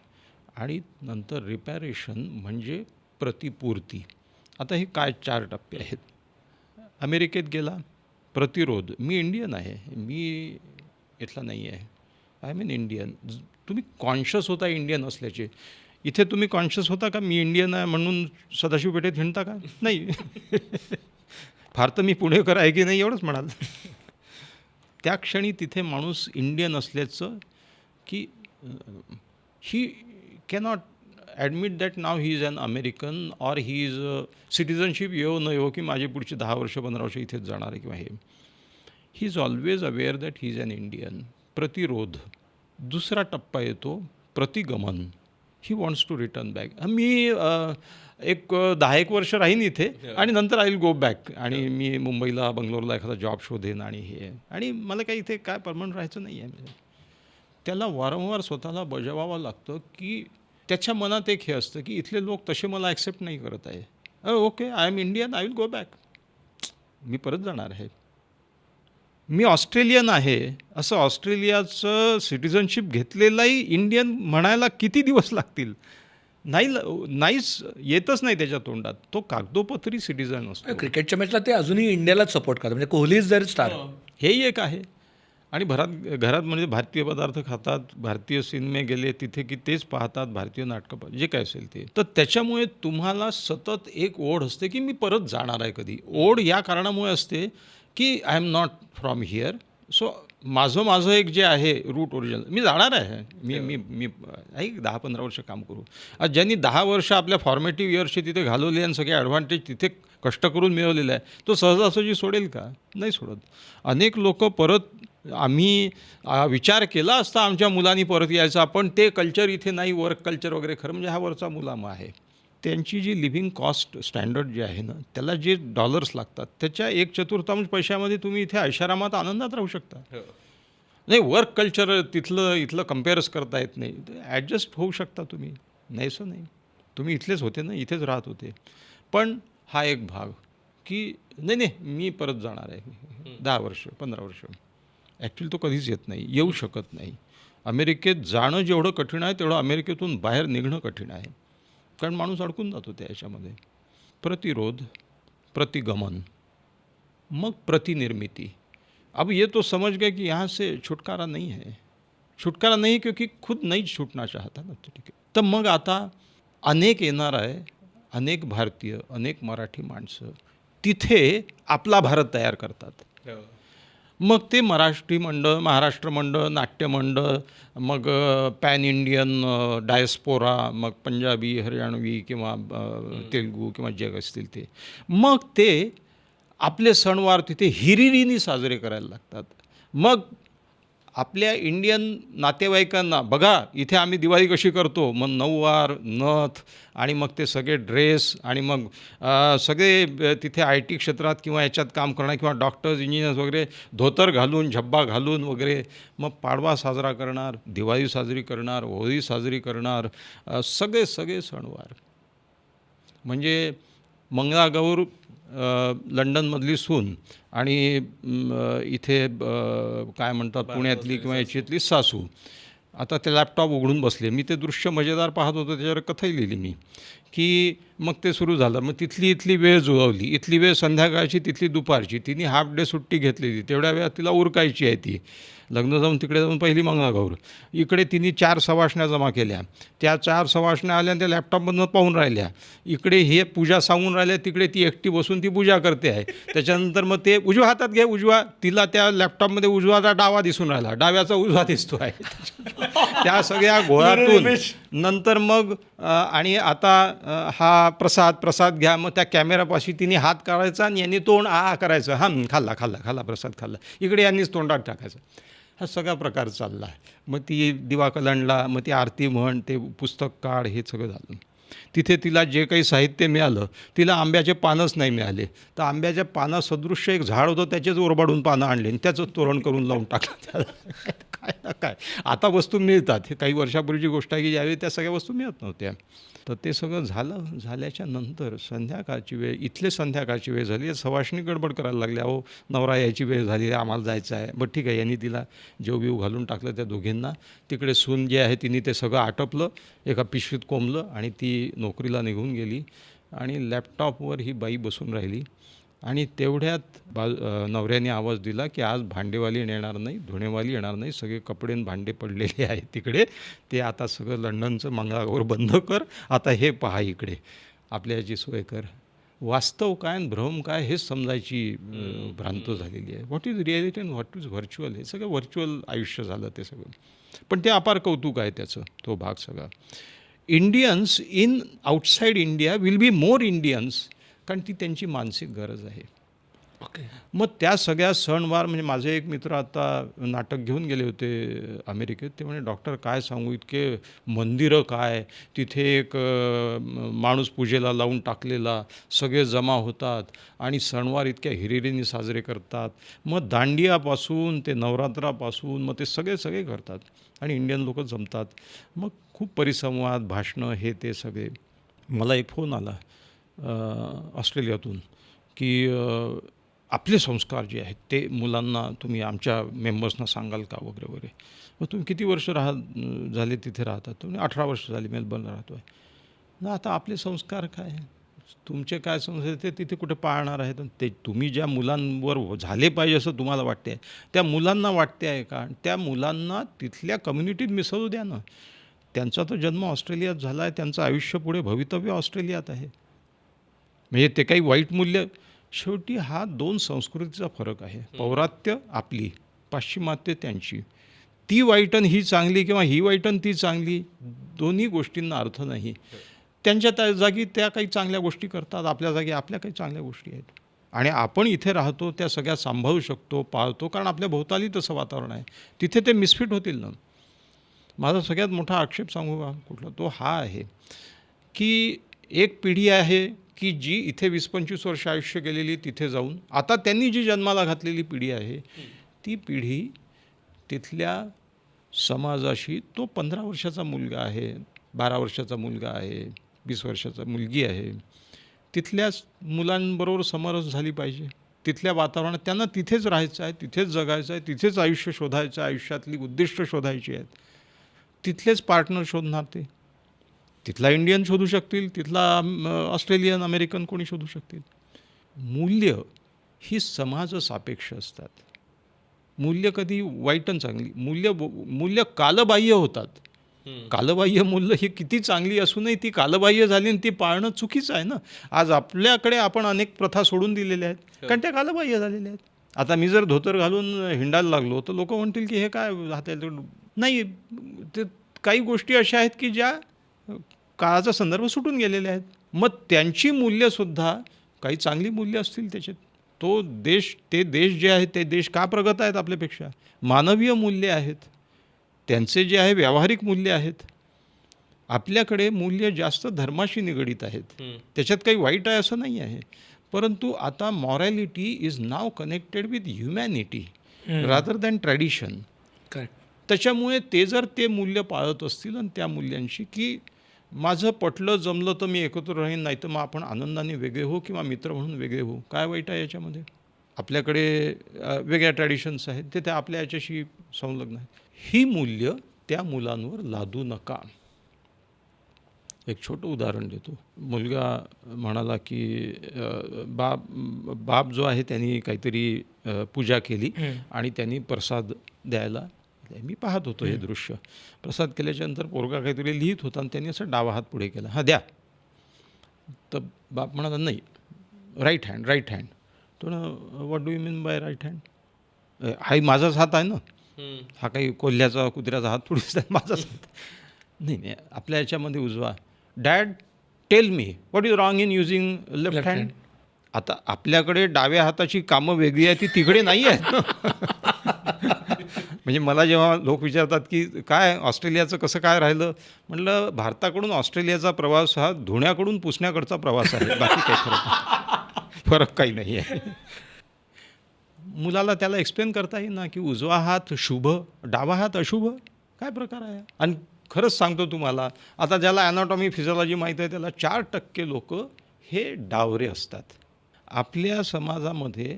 आणि नंतर रिपॅरेशन म्हणजे प्रतिपूर्ती. आता हे काय 4 टप्पे आहेत. अमेरिकेत गेला, प्रतिरोध, मी इंडियन आहे, मी इथला नाही आहे, आय एम एन इंडियन. तुम्ही कॉन्शियस होता इंडियन असल्याचे. इथे तुम्ही कॉन्शियस होता का मी इंडियन आहे म्हणून सदाशिव पेठेत हिंडता का? नाही. फार तर मी पुणेकर आहे की नाही एवढंच म्हणाल. त्या क्षणी तिथे माणूस इंडियन असल्याचं की he cannot admit that now he is an American or he is citizenship येऊ न येऊ की माझी पुढची 10 वर्ष 15 वर्ष इथेच जाणार आहे किंवा हे. He is always aware that he is an Indian. प्रतिरोध. दुसरा टप्पा येतो प्रतिगमन. He wants to return back. मी एक 10-1 वर्ष राहीन इथे आणि नंतर आय विल गो बॅक आणि मी मुंबईला बंगलोरला एखादा जॉब शोधेन आणि हे, आणि मला काही इथे काय परमनंट राहायचं नाही आहे. त्याला वारंवार स्वतःला बजावावं लागतं की त्याच्या मनात एक हे असतं की इथले लोक तसे मला ॲक्सेप्ट नाही करत आहे. Okay, I am Indian, I will go back. मी परत जाणार आहे. मी ऑस्ट्रेलियन आहे असं ऑस्ट्रेलियाचं सिटिझनशिप घेतलेलाही इंडियन म्हणायला किती दिवस लागतील? नाहीच, येतच नाही त्याच्या तोंडात. तो कागदोपत्री सिटिझन असतो. क्रिकेटच्या मॅचला ते अजूनही इंडियालाच सपोर्ट करतात, म्हणजे कोहली इज देअर स्टार. हेही एक आहे. आणि घरात म्हणजे भारतीय पदार्थ खातात, भारतीय सिनेमे गेले तिथे की तेच पाहतात, भारतीय नाटकं जे काय असेल ते. तर त्याच्यामुळे तुम्हाला सतत एक ओढ असते की मी परत जाणार आहे कधी. ओढ या कारणामुळे असते की I am not from here. So माझं एक जे आहे रूट ओरिजिनल, मी जाणार आहे. मी 10-15 वर्ष काम करू. आज ज्यांनी 10 वर्ष आपल्या फॉर्मेटिव्ह इयर्सचे तिथे घालवले आणि सगळे ॲडव्हान्टेज तिथे कष्ट करून मिळवलेलं आहे, तो सहजासहजी सोडेल का? नाही सोडत. अनेक लोक परत, आम्ही विचार केला असता आमच्या मुलांनी परत यायचा, पण ते कल्चर इथे नाही, वर्क कल्चर वगैरे. खरं म्हणजे हा वरचा मुलामा आहे. त्यांची जी लिव्हिंग कॉस्ट स्टँडर्ड जे आहे ना, त्याला जे डॉलर्स लागतात त्याच्या 1/4 पैशामध्ये तुम्ही इथे ऐशारामात आनंदात राहू शकता. नाही, वर्क कल्चर इथलं कम्पेअरच करता येत नाही. ॲडजस्ट होऊ शकता तुम्ही, नाहीसं नाही. तुम्ही इथलेच होते ना, इथेच राहत होते. पण हा एक भाग की नाही मी परत जाणार आहे 10 वर्ष 15 वर्ष. ॲक्च्युली तो कधीच येत नाही, येऊ शकत नाही. अमेरिकेत जाणं जेवढं कठीण आहे तेवढं अमेरिकेतून बाहेर निघणं कठीण आहे. कारण माणूस अडकून जातो त्याच्यामध्ये. प्रतिरोध, प्रतिगमन, मग प्रतिनिर्मिती. अब ये तो समझ गए कि यहाँ से छुटकारा नहीं है. छुटकारा नहीं क्योंकि खुद नहीं छूटना चाहता ना. ठीक आहे. तर मग आता अनेक येणार आहे, अनेक भारतीय, अनेक मराठी माणसं तिथे आपला भारत तयार करतात. मग ते मराठी मंडळ, महाराष्ट्र मंडळ, नाट्य मंडळ, मग पॅन इंडियन डायस्पोरा, मग पंजाबी, हरियाणवी किंवा तेलुगू किंवा जग असतील ते. मग ते आपले सणवार तिथे हिरिरीने साजरे करायला लागतात. मग आपल्या इंडियन नातेवाईकांना बघा इथे आम्ही दिवाळी कशी करतो, मग नऊवार, नथ आणि मग ते सगळे ड्रेस, आणि मग सगळे तिथे IT क्षेत्रात किंवा याच्यात काम करणार किंवा डॉक्टर्स, इंजिनियर्स वगैरे धोतर घालून, झब्बा घालून वगैरे मग पाडवा साजरा करणार, दिवाळी साजरी करणार, होळी साजरी करणार, सगळे सणवार. म्हणजे मंगळागौर लंडनमधली सून आणि इथे काय म्हणतात पुण्यातली किंवा याच्यातली सासू. आता ते लॅपटॉप उघडून बसले. मी ते दृश्य मजेदार पाहत होतो, त्याच्यावर कथाही लिहिली मी की मग ते सुरू झालं. मग इथली वेळ जुळवली. इथली वेळ संध्याकाळची, तिथली दुपारची. तिने हाफ डे सुट्टी घेतलेली. तेवढ्या वेळात तिला उरकायची आहे. ती लग्न जाऊन तिकडे जाऊन पहिली मंगळागौर. इकडे तिने 4 सवाष्ण्या जमा केल्या. त्या 4 सवाष्ण्या आल्या आणि त्या लॅपटॉपमधून पाहून राहिल्या. इकडे हे पूजा सांगून राहिल्या, तिकडे ती एकटी बसून ती पूजा करते आहे. त्याच्यानंतर मग ते उजव्या हातात घे, उजवा, तिला त्या लॅपटॉपमध्ये उजवाचा डावा दिसून राहिला, डाव्याचा उजवा दिसतो आहे. त्या सगळ्या घोळातून नंतर मग आणि आता हा प्रसाद घ्या. मग त्या कॅमेरापाशी तिने हात काढायचा आणि यांनी तोंड करायचं. खाल्ला प्रसाद खाल्ला. इकडे यांनीच तोंडात टाकायचं. हा सगळा प्रकार चालला आहे. मग ती दिवा कलंडला, मग ती आरती म्हण, ते पुस्तक काढ, हे सगळं झालं. तिथे तिला जे काही साहित्य मिळालं, तिला आंब्याचे पानच नाही मिळाले. तर आंब्याच्या पानासदृश्य एक झाड होतं, त्याचेच ओरबाडून पानं आणले आणि त्याचंच तोरण करून लावून टाकलं. काय ना काय. आता वस्तू मिळतात. हे काही वर्षापूर्वीची गोष्ट आहे की ज्यावेळी त्या सगळ्या वस्तू मिळत नव्हत्या. तर ते सगळं झाल्याच्या नंतर संध्याकाळची वेळ, इथले संध्याकाळची वेळ झाली. सवाष्णी गडबड करायला लागल्या, अहो नवरा यायची वेळ झाली, आम्हाला जायचं आहे. बरं ठीक आहे, यांनी तिला जेवबीव घालून टाकलं त्या दोघींना. तिकडे सून जे आहे तिने ते सगळं आटपलं, एका पिशवीत कोंबलं आणि ती नोकरीला निघून गेली. आणि लॅपटॉपवर ही बाई बसून राहिली. आणि तेवढ्यात नवऱ्याने आवाज दिला की आज भांडेवाली येणार नाही, धुणेवाली येणार नाही, सगळे कपडे आणि भांडे पडलेले आहेत तिकडे, ते आता सगळं लंडनचं मंगळागौर बंद कर, आता हे पहा इकडे आपल्या याची सोय कर. वास्तव काय आणि भ्रम काय हेच समजायची भ्रांत झालेली आहे. What is reality and what is virtual, हे सगळं व्हर्च्युअल आयुष्य झालं ते सगळं. पण ते अपार कौतुक आहे त्याचं, तो भाग सगळा. Indians in outside India will be more Indians, कारण ती त्यांची मानसिक गरज आहे. ओके. मग त्या सगळ्या सणवार, म्हणजे माझे एक मित्र आता नाटक घेऊन गेले होते अमेरिकेत. ते म्हणे डॉक्टर काय सांगू, इतके मंदिरं काय, तिथे एक माणूस पूजेला लावून टाकलेला, सगळे जमा होतात आणि सणवार इतक्या हिरिरीने साजरे करतात. मग दांडियापासून ते नवरात्रापासून मग ते सगळे करतात आणि इंडियन लोक जमतात. मग खूप परिसंवाद, भाषणं, हे ते सगळे. मला एक फोन आला ऑस्ट्रेलियातून की आपले संस्कार जे आहेत ते मुलांना तुम्ही आमच्या मेंबर्सना सांगाल का वगैरे वगैरे. मग तुम्ही किती वर्ष झाले तिथे राहतात? तुम्ही 18 वर्ष झाली मेलबर्नला राहतो आहे ना. आता आपले संस्कार काय, तुमचे काय संस्कार ते तिथे कुठे पाळणार आहेत? ते तुम्ही ज्या मुलांवर झाले पाहिजे असं तुम्हाला वाटते, त्या मुलांना वाटते आहे का? त्या मुलांना तिथल्या कम्युनिटीत मिसळू द्या ना. त्यांचा तो जन्म ऑस्ट्रेलियात झाला आहे, त्यांचं आयुष्य पुढे भवितव्य ऑस्ट्रेलियात आहे. म्हणजे ते काही वाईट मूल्य, शेवटी हा 2 संस्कृतीचा फरक आहे. पौरात्य आपली, पाश्चिमात्य त्यांची. ती वाईट आणि ही चांगली किंवा ही वाईट आणि ती चांगली, दोन्ही गोष्टींना अर्थ नाही. त्यांच्या त्या जागी त्या काही चांगल्या गोष्टी करतात, आपल्या जागी आपल्या काही चांगल्या गोष्टी आहेत. आणि आपण इथे राहतो, त्या सगळ्या सांभाळू शकतो, पाळतो, कारण आपल्या भोवताली तसं वातावरण आहे. तिथे ते मिसफिट होतील ना. माझा सगळ्यात मोठा आक्षेप सांगू का कुठला, तो हा आहे की एक पिढी आहे की जी इथे 20-25 वर्ष आयुष्य गेलेली, तिथे जाऊन आता त्यांनी जी जन्माला घातलेली पिढी आहे, ती पिढी तिथल्या समाजाशी, तो 15 वर्षाचा मुलगा आहे, 12 वर्षाचा मुलगा आहे, 20 वर्षाचा मुलगी आहे, तिथल्याच मुलांबरोबर समरस झाली पाहिजे. तिथल्या वातावरणात त्यांना तिथेच राहायचं आहे, तिथेच जगायचं आहे, तिथेच आयुष्य शोधायचं आहे, आयुष्यातली उद्दिष्ट शोधायची आहेत. तिथलेच पार्टनर शोधणार ते. तिथला इंडियन शोधू शकतील, तिथला ऑस्ट्रेलियन, अमेरिकन कोणी शोधू शकतील. मूल्य ही समाज सापेक्ष असतात. मूल्य कधी वाईट आणि चांगली, मूल्य कालबाह्य होतात. कालबाह्य मूल्य ही किती चांगली असूनही ती कालबाह्य झाली आणि ती पाळणं चुकीचं आहे ना. आज आपल्याकडे आपण अनेक प्रथा सोडून दिलेल्या आहेत कारण त्या कालबाह्य झालेल्या आहेत. आता मी जर धोतर घालून हिंडायला लागलो तर लोक म्हणतील की हे काय हाताला नाही. ते काही गोष्टी अशा आहेत की ज्या काळाचा संदर्भ सुटून गेलेल्या आहेत. मग त्यांची मूल्यसुद्धा काही चांगली मूल्य असतील त्याच्यात. तो देश, ते देश जे आहेत ते देश का प्रगत आहेत आपल्यापेक्षा? मानवीय मूल्य आहेत त्यांचे, जे आहे व्यावहारिक मूल्य आहेत. आपल्याकडे मूल्य जास्त धर्माशी निगडीत आहेत. त्याच्यात काही वाईट आहे असं नाही आहे, परंतु आता morality is now connected with humanity rather than tradition. त्याच्यामुळे ते जर ते मूल्य पाळत असतील आणि त्या मूल्यांशी की माझं पटलं जमलं तर मी एकत्र राहीन, नाही तर मग आपण आनंदाने वेगळे हो किंवा मित्र म्हणून वेगळे हो, काय वाईट आहे याच्यामध्ये? आपल्याकडे वेगळ्या ट्रॅडिशन्स आहेत, ते त्या आपल्या याच्याशी संलग्न आहेत. ही मूल्य त्या मुलांवर लादू नका. एक छोटं उदाहरण देतो. मुलगा म्हणाला की बाप जो आहे त्यांनी काहीतरी पूजा केली आणि त्यांनी प्रसाद द्यायला, मी पाहत होतो हे दृश्य. प्रसाद केल्याच्यानंतर पोरगा काहीतरी लिहित होता आणि त्यांनी असं डावा हात पुढे केला, हा द्या. तर बाप म्हणाला नाही, राईट हँड. तो what do you mean by right hand? हा माझाच हात आहे ना, हा काही कोल्ह्याचा कुत्र्याचा हात थोडीच आहे, माझाच हात. नाही, आपल्या याच्यामध्ये उजवा. Dad tell me what is wrong in using left hand. आता आपल्याकडे डाव्या हाताची कामं वेगळी आहे, ती तिकडे नाही आहेत. म्हणजे मला जेव्हा लोक विचारतात की काय ऑस्ट्रेलियाचं कसं काय राहिलं, म्हटलं भारताकडून ऑस्ट्रेलियाचा प्रवास हा धुण्याकडून पुसण्याकडचा प्रवास आहे, बाकी काही फरक काही नाही आहे. मुलाला त्याला एक्सप्लेन करता येईल ना की उजवा हात शुभ, डावा हात अशुभ, काय प्रकार आहे. आणि खरंच सांगतो तुम्हाला, आता ज्याला ॲनाटॉमी फिजिओलॉजी माहीत आहे त्याला 4% लोक हे डावरे असतात. आपल्या समाजामध्ये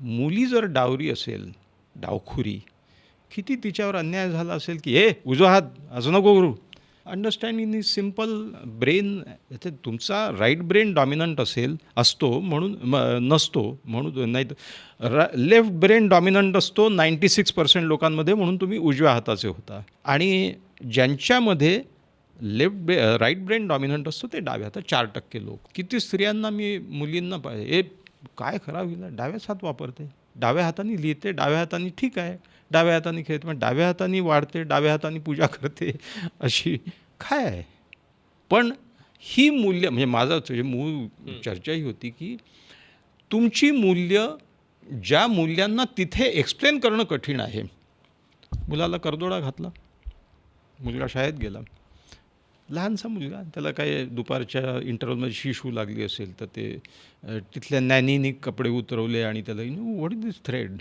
मुली जर डावरी असेल, डावखुरी, किती तिच्यावर अन्याय झाला असेल की हे उजवा हात असं नको करू. Understand in is simple. Brain, तुमचा राईट ब्रेन डॉमिनंट असतो म्हणून नसतो म्हणून, नाही तर लेफ्ट ब्रेन डॉमिनंट असतो 96% लोकांमध्ये, म्हणून तुम्ही उजव्या हाताचे होता. आणि ज्यांच्यामध्ये राईट ब्रेन डॉमिनंट असतो ते डाव्या हातात 4% लोक. किती स्त्रियांना मी, मुलींना पाहिजे, काय खराब हिला डाव्याच हात वापरते, डाव्या हाताने लिहिते, डाव्या हाताने ठीक आहे, डाव्या हाताने खेळते, पण डाव्या हाताने वाढते, डाव्या हाताने पूजा करते, अशी काय आहे. पण ही मूल्य, म्हणजे माझं मूळ चर्चा ही होती की तुमची मूल्य, ज्या मूल्यांना तिथे एक्सप्लेन करणं कठीण आहे. मुलाला करदोडा घातला, मुलगा शाळेत गेला, लहानसा मुलगा, त्याला काय दुपारच्या इंटरव्हलमध्ये शिशू लागली असेल तर ते तिथल्या नॅनीने कपडे उतरवले आणि त्याला what is this thread,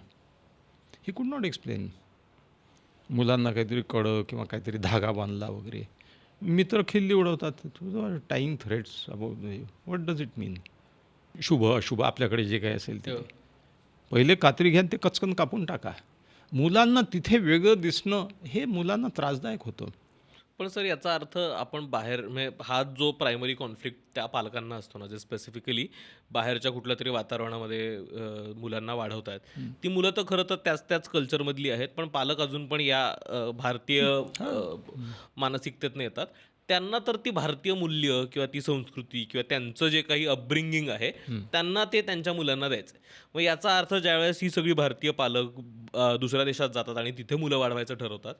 he could not explain. मुलांना काहीतरी कडं किंवा काहीतरी धागा बांधला वगैरे. मित्र खिल्ली उडवतात, तुझं tying threads about, what does it mean. शुभ अशुभ आपल्याकडे जे काही असेल ते पहिले कात्री घ्या ते कचकन कापून टाका. मुलांना तिथे वेगळं दिसणं हे मुलांना त्रासदायक होतं. पण सर याचा अर्थ आपण बाहेर, म्हणजे हा जो प्रायमरी कॉन्फ्लिक्ट त्या पालकांना असतो ना, जे स्पेसिफिकली बाहेरच्या कुठल्या तरी वातावरणामध्ये मुलांना वाढवत आहेत, ती मुलं तर खरं तर त्याच कल्चरमधली आहेत, पण पालक अजून पण या भारतीय मानसिकतेतनं येतात. त्यांना तर ती भारतीय मूल्य किंवा ती संस्कृती किंवा त्यांचं जे काही अपब्रिंगिंग आहे त्यांना ते त्यांच्या मुलांना द्यायचं. मग याचा अर्थ ज्यावेळेस ही सगळी भारतीय पालक दुसऱ्या देशात जातात आणि तिथे मुलं वाढवायचं ठरवतात,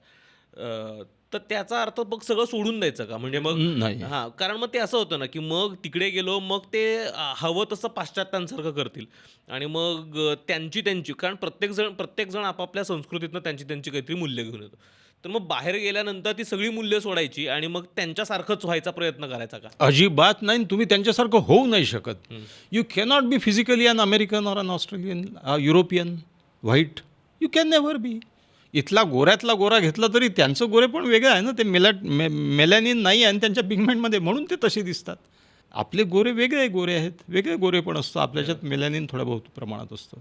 तर त्याचा अर्थ मग सगळं सोडून द्यायचं का? म्हणजे मग नाही. हां, कारण मग ते असं होतं ना की मग तिकडे गेलो, मग ते हवं तसं पाश्चात्यांसारखं करतील आणि मग त्यांची, कारण प्रत्येक जण आपापल्या संस्कृतीतनं त्यांची काहीतरी मूल्य घेऊन येतो. तर मग बाहेर गेल्यानंतर ती सगळी मूल्य सोडायची आणि मग त्यांच्यासारखंच व्हायचा प्रयत्न करायचा का? अजिबात नाही. तुम्ही त्यांच्यासारखं होऊ नाही शकत. You cannot be physically an American or an Australian, European, white. You can never be. इथला गोऱ्यातला गोरा घेतला तरी त्यांचं गोरे पण वेगळं आहे ना, ते मेलॅनिन नाही आहे आणि त्यांच्या पिगमेंटमध्ये, म्हणून ते तसे दिसतात. आपले गोरे वेगळे गोरे आहेत, वेगळे गोरे पण असतं, आपल्याच्यात मेलॅनिन थोड्या बहुत प्रमाणात असतं.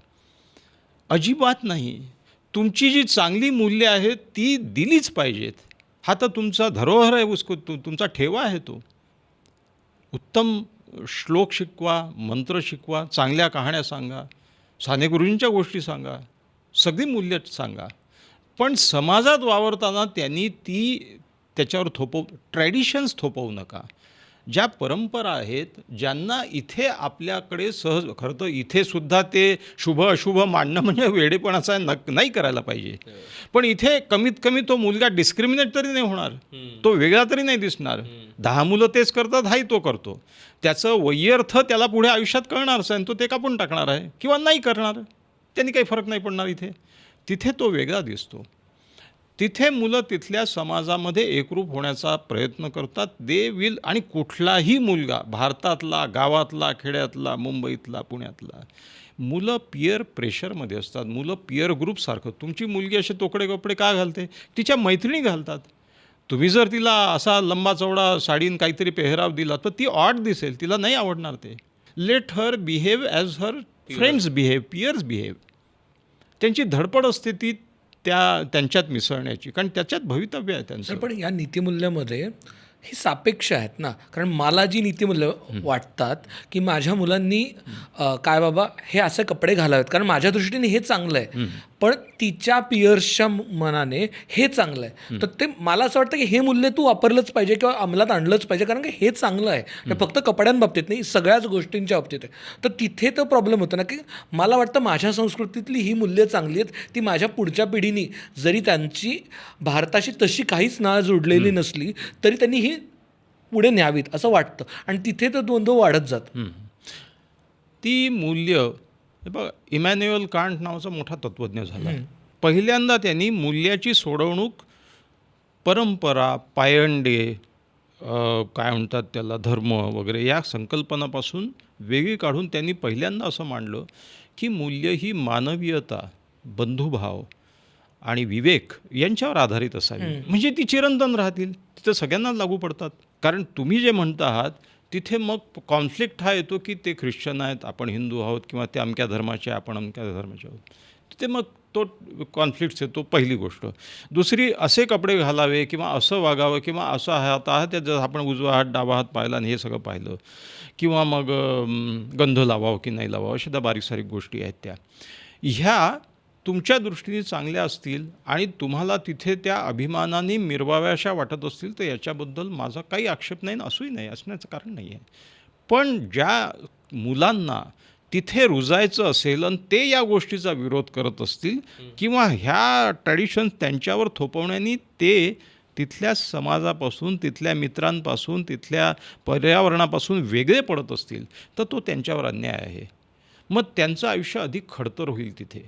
अजिबात नाही. तुमची जी चांगली मूल्य आहेत ती दिलीच पाहिजेत. हा तर तुमचा धरोहर आहे, तुमचा ठेवा आहे तो. उत्तम श्लोक शिकवा, मंत्र शिकवा, चांगल्या कहाण्या सांगा, साने गुरुजींच्या गोष्टी सांगा, सगळी मूल्य सांगा. पण समाजात वावरताना त्यांनी त्याच्यावर ट्रॅडिशन्स थोपवू नका. ज्या परंपरा आहेत, ज्यांना इथे आपल्याकडे सहज, खरं तर इथे सुद्धा ते शुभ अशुभ मांडणं म्हणजे वेडेपणाचा नाही करायला पाहिजे. पण इथे कमीत कमी तो मुलगा डिस्क्रिमिनेट तरी नाही होणार, तो वेगळा तरी नाही दिसणार. 10 मुलं तेच करतात, हाही तो करतो, त्याचं वैयर्थ त्याला पुढे आयुष्यात कळणारच आहे, तो ते कापून टाकणार आहे किंवा नाही करणार, त्यांनी काही फरक नाही पडणार. तिथे तो वेगळा दिसतो. तिथे मुलं तिथल्या समाजामध्ये एकरूप होण्याचा प्रयत्न करतात. They will. आणि कुठलाही मुलगा, भारतातला, गावातला, खेड्यातला, मुंबईतला, पुण्यातला, मुलं पियर प्रेशरमध्ये असतात. मुलं पियर ग्रुपसारखं. तुमची मुलगी असे तोकडे कपडे का घालते, तिच्या मैत्रिणी घालतात. तुम्ही जर तिला असा लंबा चौडा साडीन काहीतरी पेहराव दिला तर ती ऑड दिसेल, तिला नाही आवडणार ते. Let her behave as her friends behave, peers behave. त्यांची धडपड असते ती त्यांच्यात मिसळण्याची, कारण त्याच्यात भवितव्य आहे त्यांचं. पण या नीतिमूल्यामध्ये ही सापेक्ष आहेत ना, कारण मला जी नीतिमूल्य वाटतात की माझ्या मुलांनी काय बाबा हे असे कपडे घालावेत कारण माझ्या दृष्टीने हे चांगलं आहे, पण तिच्या पियर्सच्या मनाने हे चांगलं आहे, तर ते मला असं वाटतं की हे मूल्य तू वापरलंच पाहिजे किंवा अंमलात आणलंच पाहिजे, कारण की हे चांगलं आहे. फक्त कपड्यांबाबतीत नाही, सगळ्याच गोष्टींच्या बाबतीत आहे. तर तिथे तो प्रॉब्लेम होतो ना, की मला वाटतं माझ्या संस्कृतीतली ही मूल्य चांगली आहेत, ती माझ्या पुढच्या पिढीनी जरी त्यांची भारताशी तशी काहीच नाळ जोडलेली नसली तरी त्यांनी ही पुढे न्यावीत असं वाटतं, आणि तिथे तर द्वंद्व वाढत जात. ती मूल्य, हे बघा, इमॅन्युअल कांट नावाचा मोठा तत्त्वज्ञ झाला. पहिल्यांदा त्यांनी मूल्याची सोडवणूक परंपरा, पायंडे, काय म्हणतात त्याला, धर्म वगैरे या संकल्पनापासून वेगळी काढून त्यांनी पहिल्यांदा असं मांडलं की मूल्य ही मानवीयता, बंधुभाव आणि विवेक यांच्यावर आधारित असावी. म्हणजे ती चिरंतन राहतील, तिथं सगळ्यांनाच लागू पडतात. कारण तुम्ही जे म्हणता आहात तिथे मग कॉन्फ्लिक्ट हा येतो की ते ख्रिश्चन आहेत, आपण हिंदू आहोत, किंवा ते अमक्या धर्माचे, आपण अमक्या धर्माचे आहोत. तिथे मग तो कॉन्फ्लिक्ट्स येतो, पहिली गोष्ट. दुसरी, असे कपडे घालावे किंवा असं वागावं किंवा असं हात आहे त्याचं आपण उजवा हात डावा हात पाहिला आणि हे सगळं पाहिलं, किंवा मग गंध लावावं की नाही लावावं, अशा त्या बारीक सारीक गोष्टी आहेत त्या. ह्या तुमच्या दृष्टीने चांगल्या असतील आणि तुम्हाला तिथे त्या अभिमानाने मिरवाव्याशा वाटत असतील तर याच्याबद्दल माझा काही आक्षेप नाही, असूही नाही, असण्याचं कारण नाही आहे. पण ज्या मुलांना तिथे रुजायचं असेल आणि ते या गोष्टीचा विरोध करत असतील किंवा ह्या ट्रॅडिशन्स त्यांच्यावर थोपवण्याने ते तिथल्या समाजापासून, तिथल्या मित्रांपासून, तिथल्या पर्यावरणापासून वेगळे पडत असतील तर तो त्यांच्यावर अन्याय आहे. मग त्यांचं आयुष्य अधिक खडतर होईल तिथे.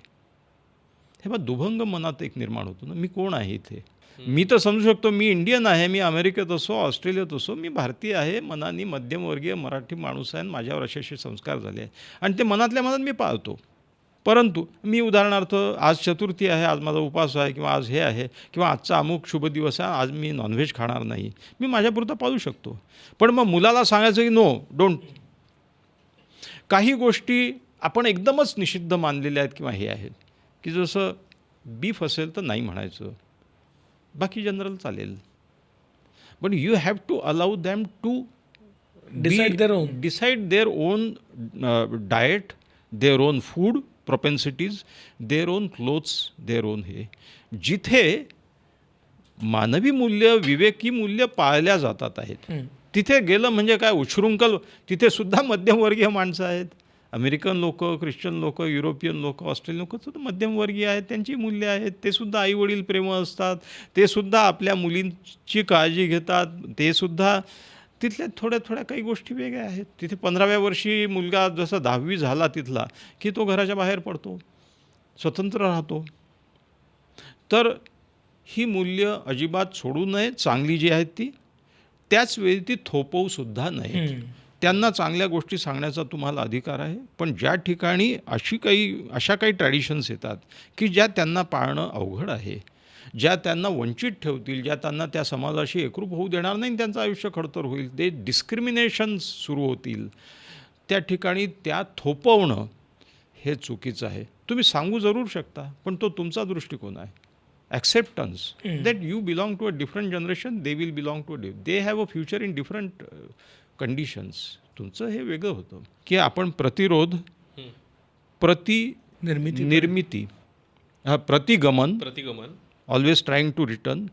हे बघ, दुभंग मनात एक निर्माण होतो ना, मी कोण आहे इथे. मी तर समजू शकतो मी इंडियन आहे, मी अमेरिकेत असो, ऑस्ट्रेलियात असो, मी भारतीय आहे, मनाने मध्यमवर्गीय मराठी माणूस आहे आणि माझ्यावर असे संस्कार झाले आहे आणि ते मनातल्या मनात मी पाळतो. परंतु मी उदाहरणार्थ आज चतुर्थी आहे, आज माझा उपवास आहे, किंवा आज हे आहे, किंवा आजचा अमुक शुभ दिवस आहे, आज मी नॉनव्हेज खाणार नाही, मी माझ्यापुरता पाळू शकतो. पण मग मुलाला सांगायचं की नो, डोंट. काही गोष्टी आपण एकदमच निषिद्ध मानलेल्या आहेत किंवा हे आहेत, की जसं बीफ असेल तर नाही म्हणायचं, बाकी जनरल चालेल. पण you have to allow them to decide their own diet, their own food propensities, their own clothes, their own हे. जिथे मानवी मूल्य, विवेकी मूल्य पाळल्या जातात आहेत, तिथे गेलं म्हणजे काय उच्छृंखल. तिथे सुद्धा मध्यमवर्गीय माणसं आहेत, अमेरिकन लोक, ख्रिश्चन लोक, युरोपियन लोक, ऑस्ट्रेलियन लोक सुद्धा मध्यमवर्गीय आहेत, त्यांची मूल्य आहेत. ते सुद्धा आईवडील प्रेम असतात, ते सुद्धा आपल्या मुलींची काळजी घेतात, ते सुद्धा तिथल्या थोड्या थोड्या काही गोष्टी वेगळ्या आहेत. तिथे 15व्या वर्षी मुलगा जसा 10वी झाला तिथला की तो घराच्या बाहेर पडतो, स्वतंत्र राहतो. तर ही मूल्य अजिबात सोडू नये, चांगली जी आहेत ती, त्याचवेळी ती थोपवूसुद्धा नये. त्यांना चांगल्या गोष्टी सांगण्याचा तुम्हाला अधिकार आहे. पण ज्या ठिकाणी अशा काही ट्रॅडिशन्स येतात की ज्या त्यांना पाळणं अवघड आहे, ज्या त्यांना वंचित ठेवतील, ज्या त्यांना त्या समाजाशी एकरूप होऊ देणार नाही, त्यांचं आयुष्य खडतर होईल, ते डिस्क्रिमिनेशन्स सुरू होतील, त्या ठिकाणी त्या थोपवणं हे चुकीचं आहे. तुम्ही सांगू जरूर शकता, पण तो तुमचा दृष्टिकोन आहे. Acceptance that you belong to a different generation, they will belong to they have a future in different conditions. तुमचं हे वेगळं होतं की आपण प्रतिरोध, निर्मिती, प्रतिगमन, ऑलवेज ट्राईंग टू रिटर्न,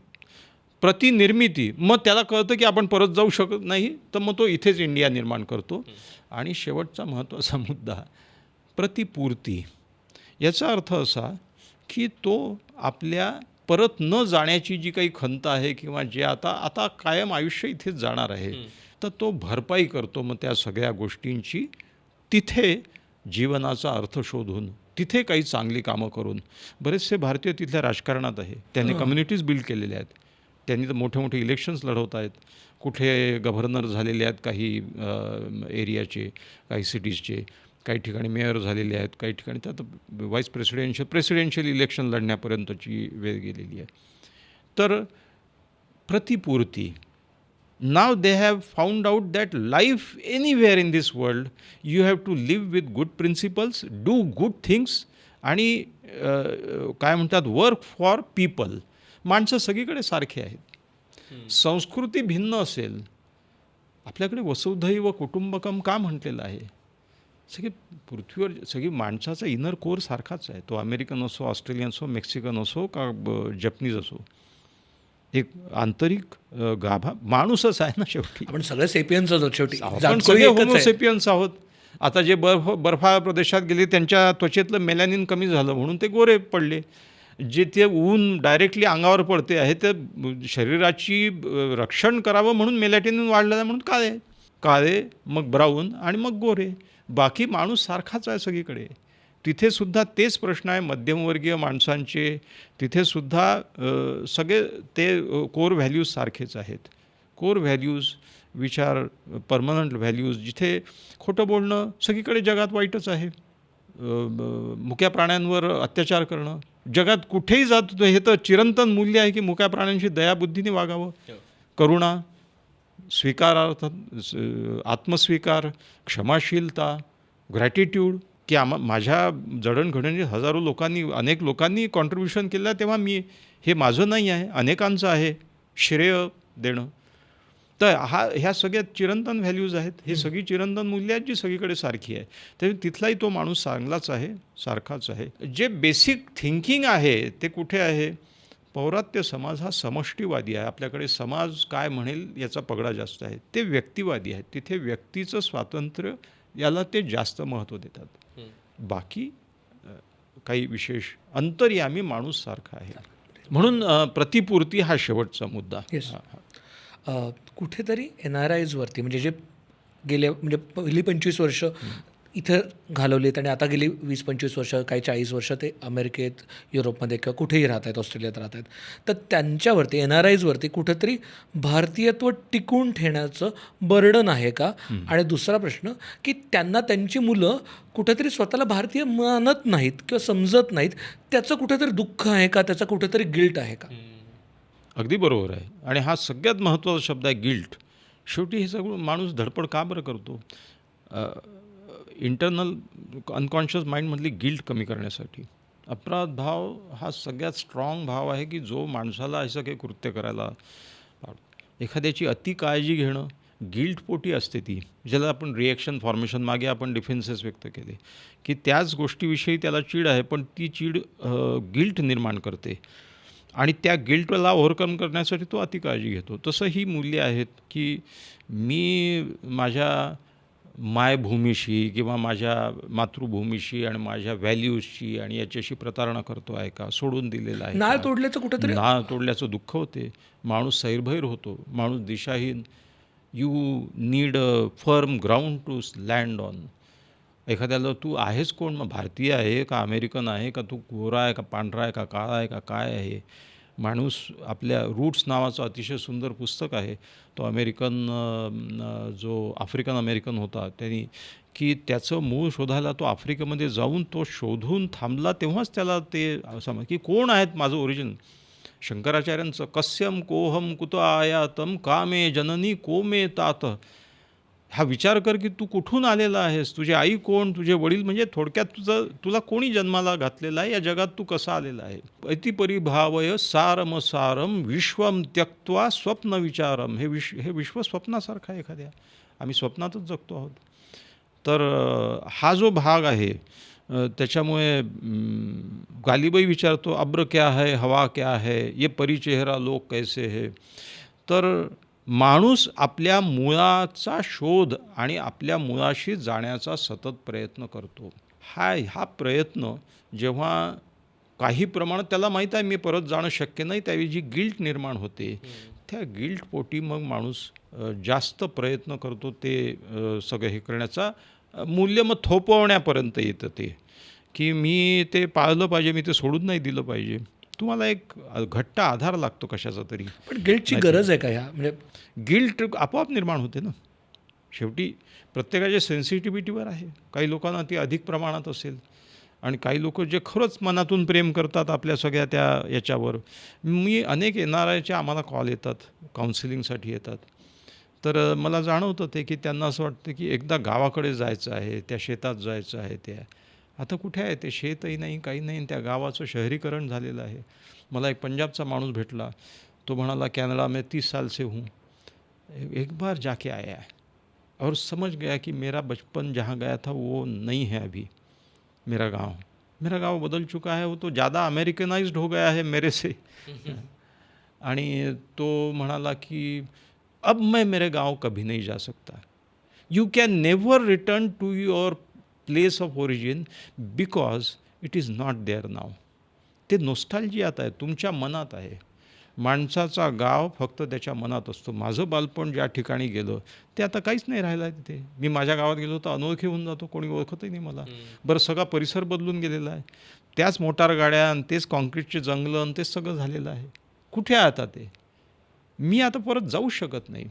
प्रतिनिर्मिती. मग त्याला कळतं की आपण परत जाऊ शकत नाही, तर मग तो इथेच इंडिया निर्माण करतो. आणि शेवटचा महत्त्वाचा मुद्दा, प्रतिपूर्ती. याचा अर्थ असा की तो आपल्या परत न जाण्याची जी काही खंत आहे किंवा जे आता कायम आयुष्य इथेच जाणार आहे, तर तो भरपाई करतो मग त्या सगळ्या गोष्टींची, तिथे जीवनाचा अर्थ शोधून, तिथे काही चांगली कामं करून. बरेचसे भारतीय तिथल्या राजकारणात आहे, त्यांनी कम्युनिटीज बिल्ड केलेल्या आहेत, त्यांनी तर मोठे मोठे इलेक्शन्स लढवत आहेत, कुठे गव्हर्नर झालेले आहेत काही एरियाचे, काही सिटीजचे, काही ठिकाणी मेयर झालेले आहेत, काही ठिकाणी त्यात व्हाईस प्रेसिडेन्शियल इलेक्शन लढण्यापर्यंतची वेळ गेलेली आहे. तर प्रतिपूर्ती. Now they have found out that life anywhere in this world, you have to live with good principles, do good things आणि काय म्हणतात, वर्क फॉर पीपल. माणसं सगळीकडे सारखे आहेत. संस्कृती भिन्न असेल, आपल्याकडे वसुधैव कुटुंबकम का म्हटलेलं आहे. सगळे पृथ्वीवर सगळी माणसाचा इनर कोर सारखाच आहे. तो अमेरिकन असो, ऑस्ट्रेलियन असो, मेक्सिकन असो का जपनीज असो, एक आंतरिक गाभा माणूसच आहे ना शेवटी. आपण सगळे सेपियन्स आहोत शेवटी, आपण सगळे होमो सेपियन्स आहोत. आता जे बर्फाळ प्रदेशात गेले त्यांच्या त्वचेतलं मेलॅनिन कमी झालं म्हणून ते गोरे पडले. जे ते ऊन डायरेक्टली अंगावर पडते आहे ते शरीराची रक्षण करावं म्हणून मेलॅटिनिन वाढलं म्हणून काळे, मग ब्राऊन आणि मग गोरे. बाकी माणूस सारखाच आहे सगळीकडे. तिथे सुद्धा तेच प्रश्न आहे मध्यमवर्गीय माणसांचे. तिथे सुद्धा सगळे ते कोर व्हॅल्यूज सारखेच आहेत. Core values which are permanent values. जिथे खोटं बोलणं सगळीकडे जगात वाईटच आहे. मुक्या प्राण्यांवर अत्याचार करणं. जगात कुठेही जात हे तर चिरंतन मूल्य आहे की मुक्या प्राण्यांशी दयाबुद्धीने वागावं. करुणा, स्वीकारार्थ, आत्मस्वीकार, क्षमाशीलता, ग्रॅटिट्यूड, की माझ्या जडणघडणीत हजारो लोकांनी, अनेक लोकांनी कॉन्ट्रीब्युशन केलं आहे, तेव्हा मी हे माझं नाही आहे, अनेकांचं आहे, श्रेय देणं. तर ह्या सगळ्या चिरंतन व्हॅल्यूज आहेत. ही सगळी चिरंतन मूल्य आहेत जी सगळीकडे सारखी आहे. तर तिथलाही तो माणूस चांगलाच आहे, सारखाच आहे. जे बेसिक थिंकिंग आहे ते कुठे आहे? पौरात्य समाज हा समष्टीवादी आहे. आपल्याकडे समाज काय म्हणेल याचा पगडा जास्त आहे. ते व्यक्तिवादी आहेत. तिथे व्यक्तीचं स्वातंत्र्य याला ते जास्त महत्त्व देतात. बाकी काही विशेष अंतर्यामी माणूस सारखा आहे. म्हणून प्रतिपूर्ती हा शेवटचा मुद्दा. कुठेतरी NRIsवरती म्हणजे जे गेले म्हणजे पहिली 25 वर्ष इथं घालवलीत आणि आता गेली 20-25 वर्ष, काही 40 वर्ष ते अमेरिकेत, युरोपमध्ये किंवा कुठेही राहत आहेत, ऑस्ट्रेलियात राहत आहेत. तर त्यांच्यावरती NRIsवरती कुठेतरी भारतीयत्व टिकून ठेवण्याचं बर्डन आहे का? आणि दुसरा प्रश्न की त्यांना त्यांची मुलं कुठेतरी स्वतःला भारतीय मानत नाहीत किंवा समजत नाहीत, त्याचं कुठेतरी दुःख आहे का? त्याचा कुठेतरी गिल्ट आहे का? अगदी बरोबर आहे. आणि हा सगळ्यात महत्त्वाचा शब्द आहे गिल्ट. शेवटी हे सगळं माणूस धडपड का बरं करतो? इंटरनल अनकॉन्शियस माइंडमधली गिल्ट कमी करण्यासाठी. अपराध भाव हा सगळ्यात स्ट्रॉंग भाव आहे की जो माणसाला असं काही कृत्य करायला एखाद्याची अति काळजी घेणं गिल्टपोटी असते. ती ज्याला आपण रिॲक्शन फॉर्मेशन मागे आपण डिफेन्सेस व्यक्त केले की त्याच गोष्टीविषयी त्याला चीड आहे, पण ती चीड गिल्ट निर्माण करते आणि त्या गिल्टला ओव्हरकम करण्यासाठी तो अति काळजी घेतो. तसं ही मूल्य आहेत की मी माझ्या मायभूमीशी किंवा माझ्या मातृभूमीशी आणि माझ्या व्हॅल्यूजशी आणि याच्याशी प्रतारणा करतो आहे का? सोडून दिलेला आहे नाळ का? तोडल्याचं कुठेतरी नाळ तोडल्याचं दुःख होते. माणूस सैरभैर होतो, माणूस दिशाहीन. You need a firm ground to land on. एखाद्याला तू आहेस कोण? मग भारतीय आहे का अमेरिकन आहे का? तू गोरा आहे का पांढरा आहे का काळा आहे का काय आहे? माणूस आपल्या रूट्स नावाचं अतिशय सुंदर पुस्तक आहे. तो अमेरिकन जो आफ्रिकन अमेरिकन होता त्यांनी की त्याचं मूळ शोधायला तो आफ्रिकेमध्ये जाऊन तो शोधून थांबला, तेव्हाच त्याला ते समज की कोण आहेत माझं ओरिजिन. शंकराचार्यांचं कस्यम कोहम कुत आयातम का मे जननी को मे तात. हा विचार कर की तू कुठून आलेला आहेस, तुझी आई कोण, तुझे वडील, म्हणजे थोडक्यात तुला कोणी जन्माला घातलेला आहे, या जगात तू कसा आलेला आहे. अतिपरिभावय सारम सारम विश्वम त्यक्त्वा स्वप्न विचारम. हे विश्व स्वप्नासारखं आहे. एखाद्या आम्ही स्वप्नातच जगतो आहोत. तर हा जो भाग आहे त्याच्यामुळे गालिबाई विचारतो अब्र क्या है हवा क्या है ये परिचेहरा लोक कैसे है. तर माणूस आपल्या मुळाचा शोध आणि आपल्या मुळाशी जाण्याचा सतत प्रयत्न करतो. हा प्रयत्न जेव्हा काही प्रमाणात त्याला माहीत आहे मी परत जाणं शक्य नाही, त्यावेळी जी गिल्ट निर्माण होते, त्या गिल्टपोटी मग माणूस जास्त प्रयत्न करतो ते सगळं हे करण्याचा. मूल्य मग थोपवण्यापर्यंत येतं ते की मी ते पाळलं पाहिजे, मी ते सोडून नाही दिलं पाहिजे. तुम्हाला एक घट्ट आधार लागतो कशाचा तरी. पण गिल्टची गरज आहे का? ह्या म्हणजे गिल्ट आपोआप निर्माण होते ना. शेवटी प्रत्येकाच्या सेन्सिटिव्हिटीवर आहे. काही लोकांना ती अधिक प्रमाणात असेल आणि काही लोक जे खरंच मनातून प्रेम करतात आपल्या सगळ्या त्या याच्यावर. मी अनेक NRIचे आम्हाला कॉल येतात, काउन्सिलिंगसाठी येतात. तर मला जाणवतं ते की त्यांना असं वाटतं की एकदा गावाकडे जायचं आहे, त्या शेतात जायचं आहे. त्या आता कुठे आहे ते शेतही नाही, काही नाही, त्या गावाचं शहरीकरण झालेलं आहे. मला एक पंजाबचा माणूस भेटला. तो म्हणाला कॅनडा में 30 साल से हूँ, एक बार जाके आया है और समझ गया कि मेरा बचपन जहाँ गया था वो नहीं है अभी. मेरा गांव बदल चुका है, वो तो ज़्यादा अमेरिकनाइज्ड हो गया है मेरे से. आणि तो म्हणाला की अब मैं मेरे गांव कभी नहीं जा सकता. You can never return to your place of origin because it is not there now. ते नॉस्टॅल्जियात आहे, तुमच्या मनात आहे. माणसाचा गाव फक्त त्याच्या मनात असतो. माझं बालपण ज्या ठिकाणी गेलं ते आता काहीच नाही राहिलं आहे तिथे. मी माझ्या गावात गेलो तर अनोळखी होऊन जातो, कोणी ओळखतही नाही मला. बरं सगळा परिसर बदलून गेलेला आहे. त्याच मोटार गाड्या आणि तेच कॉन्क्रीटचे जंगलं आणि तेच सगळं झालेलं आहे. कुठे आहे आता ते? मी आता परत जाऊ शकत नाही.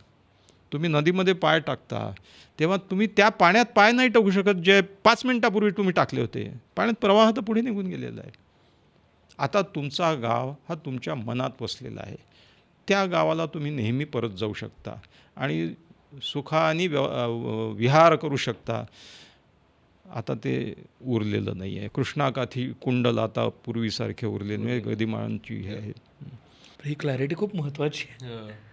तुम्ही नदीमध्ये पाय टाकता तेव्हा तुम्ही त्या पाण्यात पाय नाही टाकू शकत जे 5 मिनिटापूर्वी तुम्ही टाकले होते. पाण्यात प्रवाह तर पुढे निघून गेलेला आहे. आता तुमचा गाव हा तुमच्या मनात वसलेला आहे. त्या गावाला तुम्ही नेहमी परत जाऊ शकता आणि सुखाने विहार करू शकता. आता ते उरलेलं नाही आहे. कृष्णाकाठी कुंडल आता पूर्वीसारखे उरले नाही. गदिमांची हे आहे. ही क्लॅरिटी खूप महत्त्वाची आहे.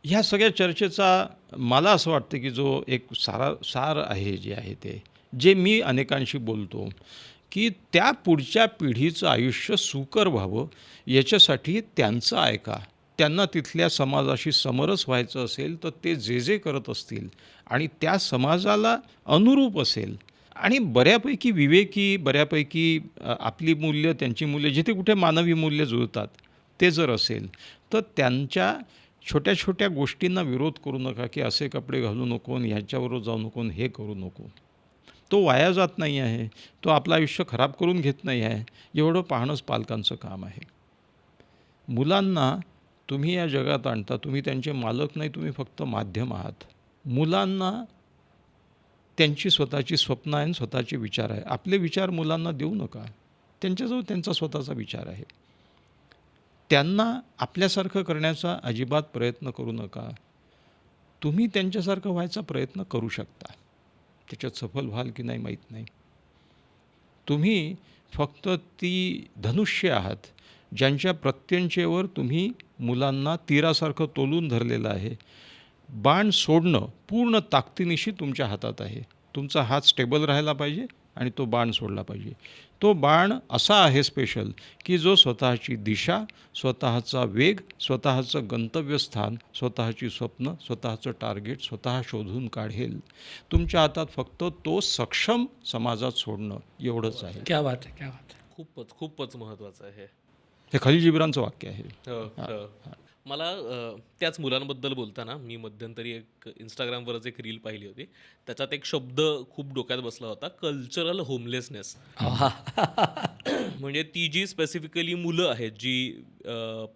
ह्या सगळ्या चर्चेचा मला असं वाटतं की जो एक सार आहे जे आहे ते जे मी अनेकांशी बोलतो की त्या पुढच्या पिढीचं आयुष्य सुकर व्हावं याच्यासाठी त्यांचं ऐका. त्यांना तिथल्या समाजाशी समरस व्हायचं असेल तर ते जे करत असतील आणि त्या समाजाला अनुरूप असेल आणि बऱ्यापैकी विवेकी, बऱ्यापैकी आपली मूल्य त्यांची मूल्य जिथे कुठे मानवी मूल्य जुळतात ते जर असेल तर त्यांच्या छोट्या छोट्या गोष्टींना विरोध करू नका की असे कपडे घालू नको, ह्याच्याबरोबर जाऊ नको, हे करू नको. तो वाया जात नाही आहे. तो आपलं आयुष्य खराब करून घेत नाही आहे. एवढं पाहणंच पालकांचं काम आहे. मुलांना तुम्ही या जगात आणता. तुम्ही त्यांचे मालक नाही, तुम्ही फक्त माध्यम आहात. मुलांना त्यांची स्वतःची स्वप्न आहे, स्वतःचे विचार आहे. आपले विचार मुलांना देऊ नका. त्यांच्याजवळ त्यांचा स्वतःचा विचार आहे. त्यांना आपल्यासारखं करण्याचा अजिबात प्रयत्न करू नका. तुम्ही त्यांच्यासारखं व्हायचा प्रयत्न करू शकता. त्याच्यात सफल व्हाल की नाही माहीत नाही. तुम्ही फक्त ती धनुष्य आहात ज्यांच्या प्रत्यंचेवर तुम्ही मुलांना तीरासारखं तोलून धरलेलं आहे. बाण सोडणं पूर्ण ताकदीनिशी तुमच्या हातात आहे. तुमचा हात स्टेबल राहायला पाहिजे आणि तो बाण सोडला पाहिजे. तो बाण असा आहे स्पेशल की जो स्वतःची दिशा, स्वतःचा वेग, स्वतःचं गंतव्यस्थान, स्वतःची स्वप्न, स्वतःचं टार्गेट स्वतः शोधून काढेल. तुमच्या हातात फक्त तो सक्षम समाजात सोडणं एवढंच आहे. क्या बात आहे, क्या बात आहे. खूपच महत्त्वाचं आहे. हे खलील जिब्रानचं वाक्य आहे. मला त्याच मुलांबद्दल बोलताना मी मध्यंतरी एक इंस्टाग्रामवरच एक रील पाहिली होती. त्याच्यात एक शब्द खूप डोक्यात बसला होता, कल्चरल होमलेसनेस. म्हणजे ती जी स्पेसिफिकली मुलं आहेत जी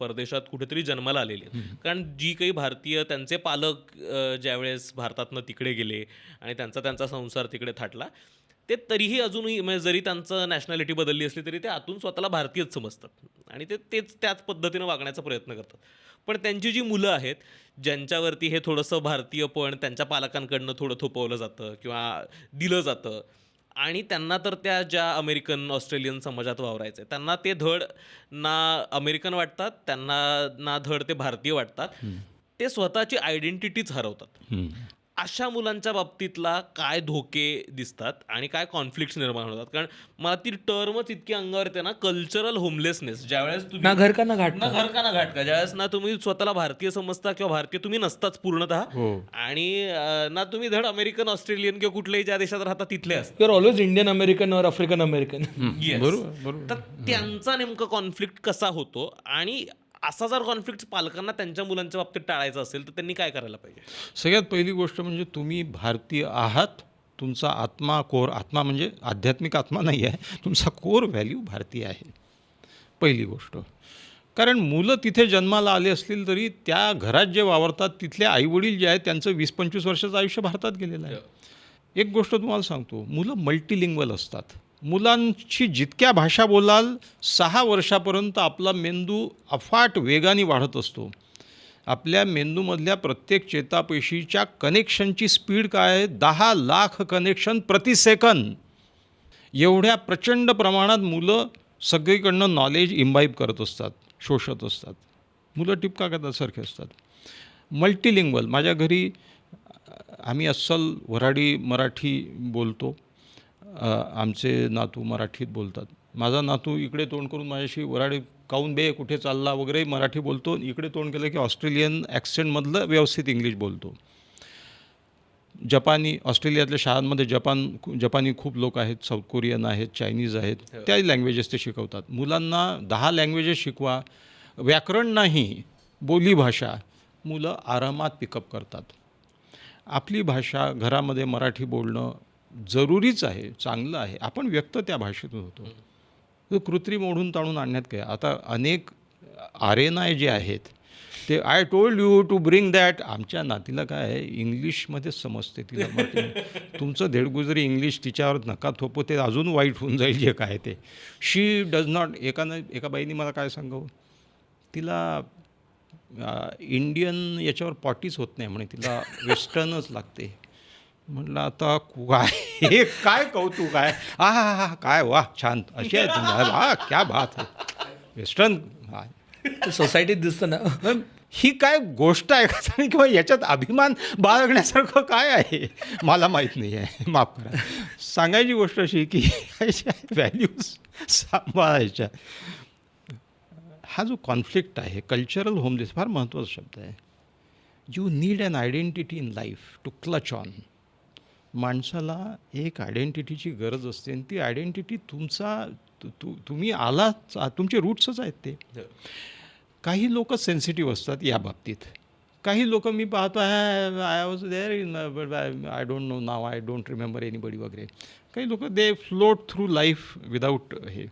परदेशात कुठेतरी जन्माला आलेली आहेत. कारण जी काही भारतीय त्यांचे पालक ज्यावेळेस भारतातनं तिकडे गेले आणि त्यांचा संसार तिकडे थाटला, ते तरीही अजूनही म्हणजे जरी त्यांचं नॅशनॅलिटी बदलली असली तरी ते आतून स्वतःला भारतीयच समजतात आणि तेच त्याच पद्धतीनं वागण्याचा प्रयत्न करतात. पण त्यांची जी मुलं आहेत ज्यांच्यावरती हे थोडंसं भारतीयपण त्यांच्या पालकांकडनं थोडं थोपवलं जातं किंवा दिलं जातं आणि त्यांना तर त्या ज्या अमेरिकन ऑस्ट्रेलियन समाजात वावरायचं आहे त्यांना ते धड ना अमेरिकन वाटतात, त्यांना ना धड ते भारतीय वाटतात. ते स्वतःची आयडेंटिटीच हरवतात. अशा मुलांच्या बाबतीतला काय धोके दिसतात आणि काय कॉन्फ्लिक्ट्स निर्माण होतात? कारण मला ती टर्मच इतकी अंगावर येते ना, कल्चरल होमलेसनेस. ज्यावेळेस तुम्ही ना घर का ना घाट ना घर का ना घाट का, ज्यावेळेस ना तुम्ही स्वतःला भारतीय समजता किंवा भारतीय तुम्ही नसताच पूर्णतः आणि ना तुम्ही धड अमेरिकन, ऑस्ट्रेलियन किंवा कुठल्याही ज्या देशात राहता तिथले असतात. You are always Indian American or African American. बरोबर. तर त्यांचा नेमका कॉन्फ्लिक्ट कसा होतो आणि असा जर कॉन्फ्लिक्ट पालकांना त्यांच्या मुलांच्या बाबतीत टाळायचा असेल तर त्यांनी काय करायला पाहिजे? सगळ्यात पहिली गोष्ट म्हणजे तुम्ही भारतीय आहात. तुमचा आत्मा, कोर आत्मा म्हणजे आध्यात्मिक आत्मा नाही आहे, तुमचा कोर व्हॅल्यू भारतीय आहे. पहिली गोष्ट. कारण मुलं तिथे जन्माला आले असतील तरी त्या घरात जे वावरतात तिथले आईवडील जे आहेत त्यांचं 20-25 वर्षाचं आयुष्य भारतात गेलेलं आहे. एक गोष्ट तुम्हाला सांगतो, मुलं मल्टीलिंग्वल असतात. मुलांची जितक्या भाषा बोलाल 6 वर्षापर्यंत आपला मेंदू अफाट वेगाने वाढत असतो. आपल्या मेंदूमधल्या प्रत्येक चेतापेशीच्या कनेक्शनची स्पीड काय आहे? 10 लाख कनेक्शन प्रति सेकंद. एवढ्या प्रचंड प्रमाणात मुलं सगळीकडनं नॉलेज इम्बाईब करत असतात, शोषत असतात. मुलं टिपका कागदासारखे असतात. मल्टीलिंग्वल. माझ्या घरी आम्ही अस्सल वऱ्हाडी मराठी बोलतो. आमचे नातू मराठीत बोलतात. माझा नातू इकडे तोंड करून माझ्याशी वऱ्हाडी काऊन बे कुठे चालला वगैरे मराठी बोलतो. इकडे तोंड केलं की ऑस्ट्रेलियन ॲक्सेंटमधलं व्यवस्थित इंग्लिश बोलतो. जपानी, ऑस्ट्रेलियातल्या शाळांमध्ये जपानी खूप लोक आहेत, साऊथ कोरियन आहेत, चायनीज आहेत. त्या लँग्वेजेस ते शिकवतात. मुलांना 10 लँग्वेजेस शिकवा, व्याकरण नाही, बोलीभाषा मुलं आरामात पिकअप करतात. आपली भाषा घरामध्ये मराठी बोलणं जरुरीच आहे, चांगलं आहे. आपण व्यक्त त्या भाषेतून होतो. तर कृत्रिम ओढून ताणून आणण्यात काय. आता अनेक आरेनाय जे आहेत ते I told you to bring that. आमच्या नातीला काय आहे, इंग्लिशमध्येच समजते तिला. तुमचं धेडगुजरी इंग्लिश तिच्यावर नका थोपो, ते अजून वाईट होऊन जाईल जे काय ते. शी डज नॉट. एका बाईने मला काय सांगावं, तिला इंडियन याच्यावर पॉटीच होत नाही म्हणे, तिला वेस्टर्नच लागते. म्हटलं आता काय हे काय कौतुक आहे. हा काय वा छान, अशी आहे तुम्ही, वा क्या बात आहे, वेस्टर्न. हा सोसायटीत दिसतं ना. मग ही काय गोष्ट आहे का, किंवा याच्यात अभिमान बाळगण्यासारखं काय आहे, मला माहीत नाही आहे, माफ करा. सांगायची गोष्ट अशी की व्हॅल्यूज सांभाळायच्या. हा जो कॉन्फ्लिक्ट आहे, कल्चरल होमलेस फार महत्त्वाचा शब्द आहे. You need an identity in life to clutch on. माणसाला एक आयडेंटिटीची गरज असते, आणि ती आयडेंटिटी तुम्ही आलाच, तुमचे रूट्सच आहेत ते. काही लोक सेन्सिटिव्ह असतात या बाबतीत. काही लोक मी पाहतो, I was there in I don't know नाव, आय डोंट रिमेंबर एनीबडी वगैरे. काही लोक they float through life without हे.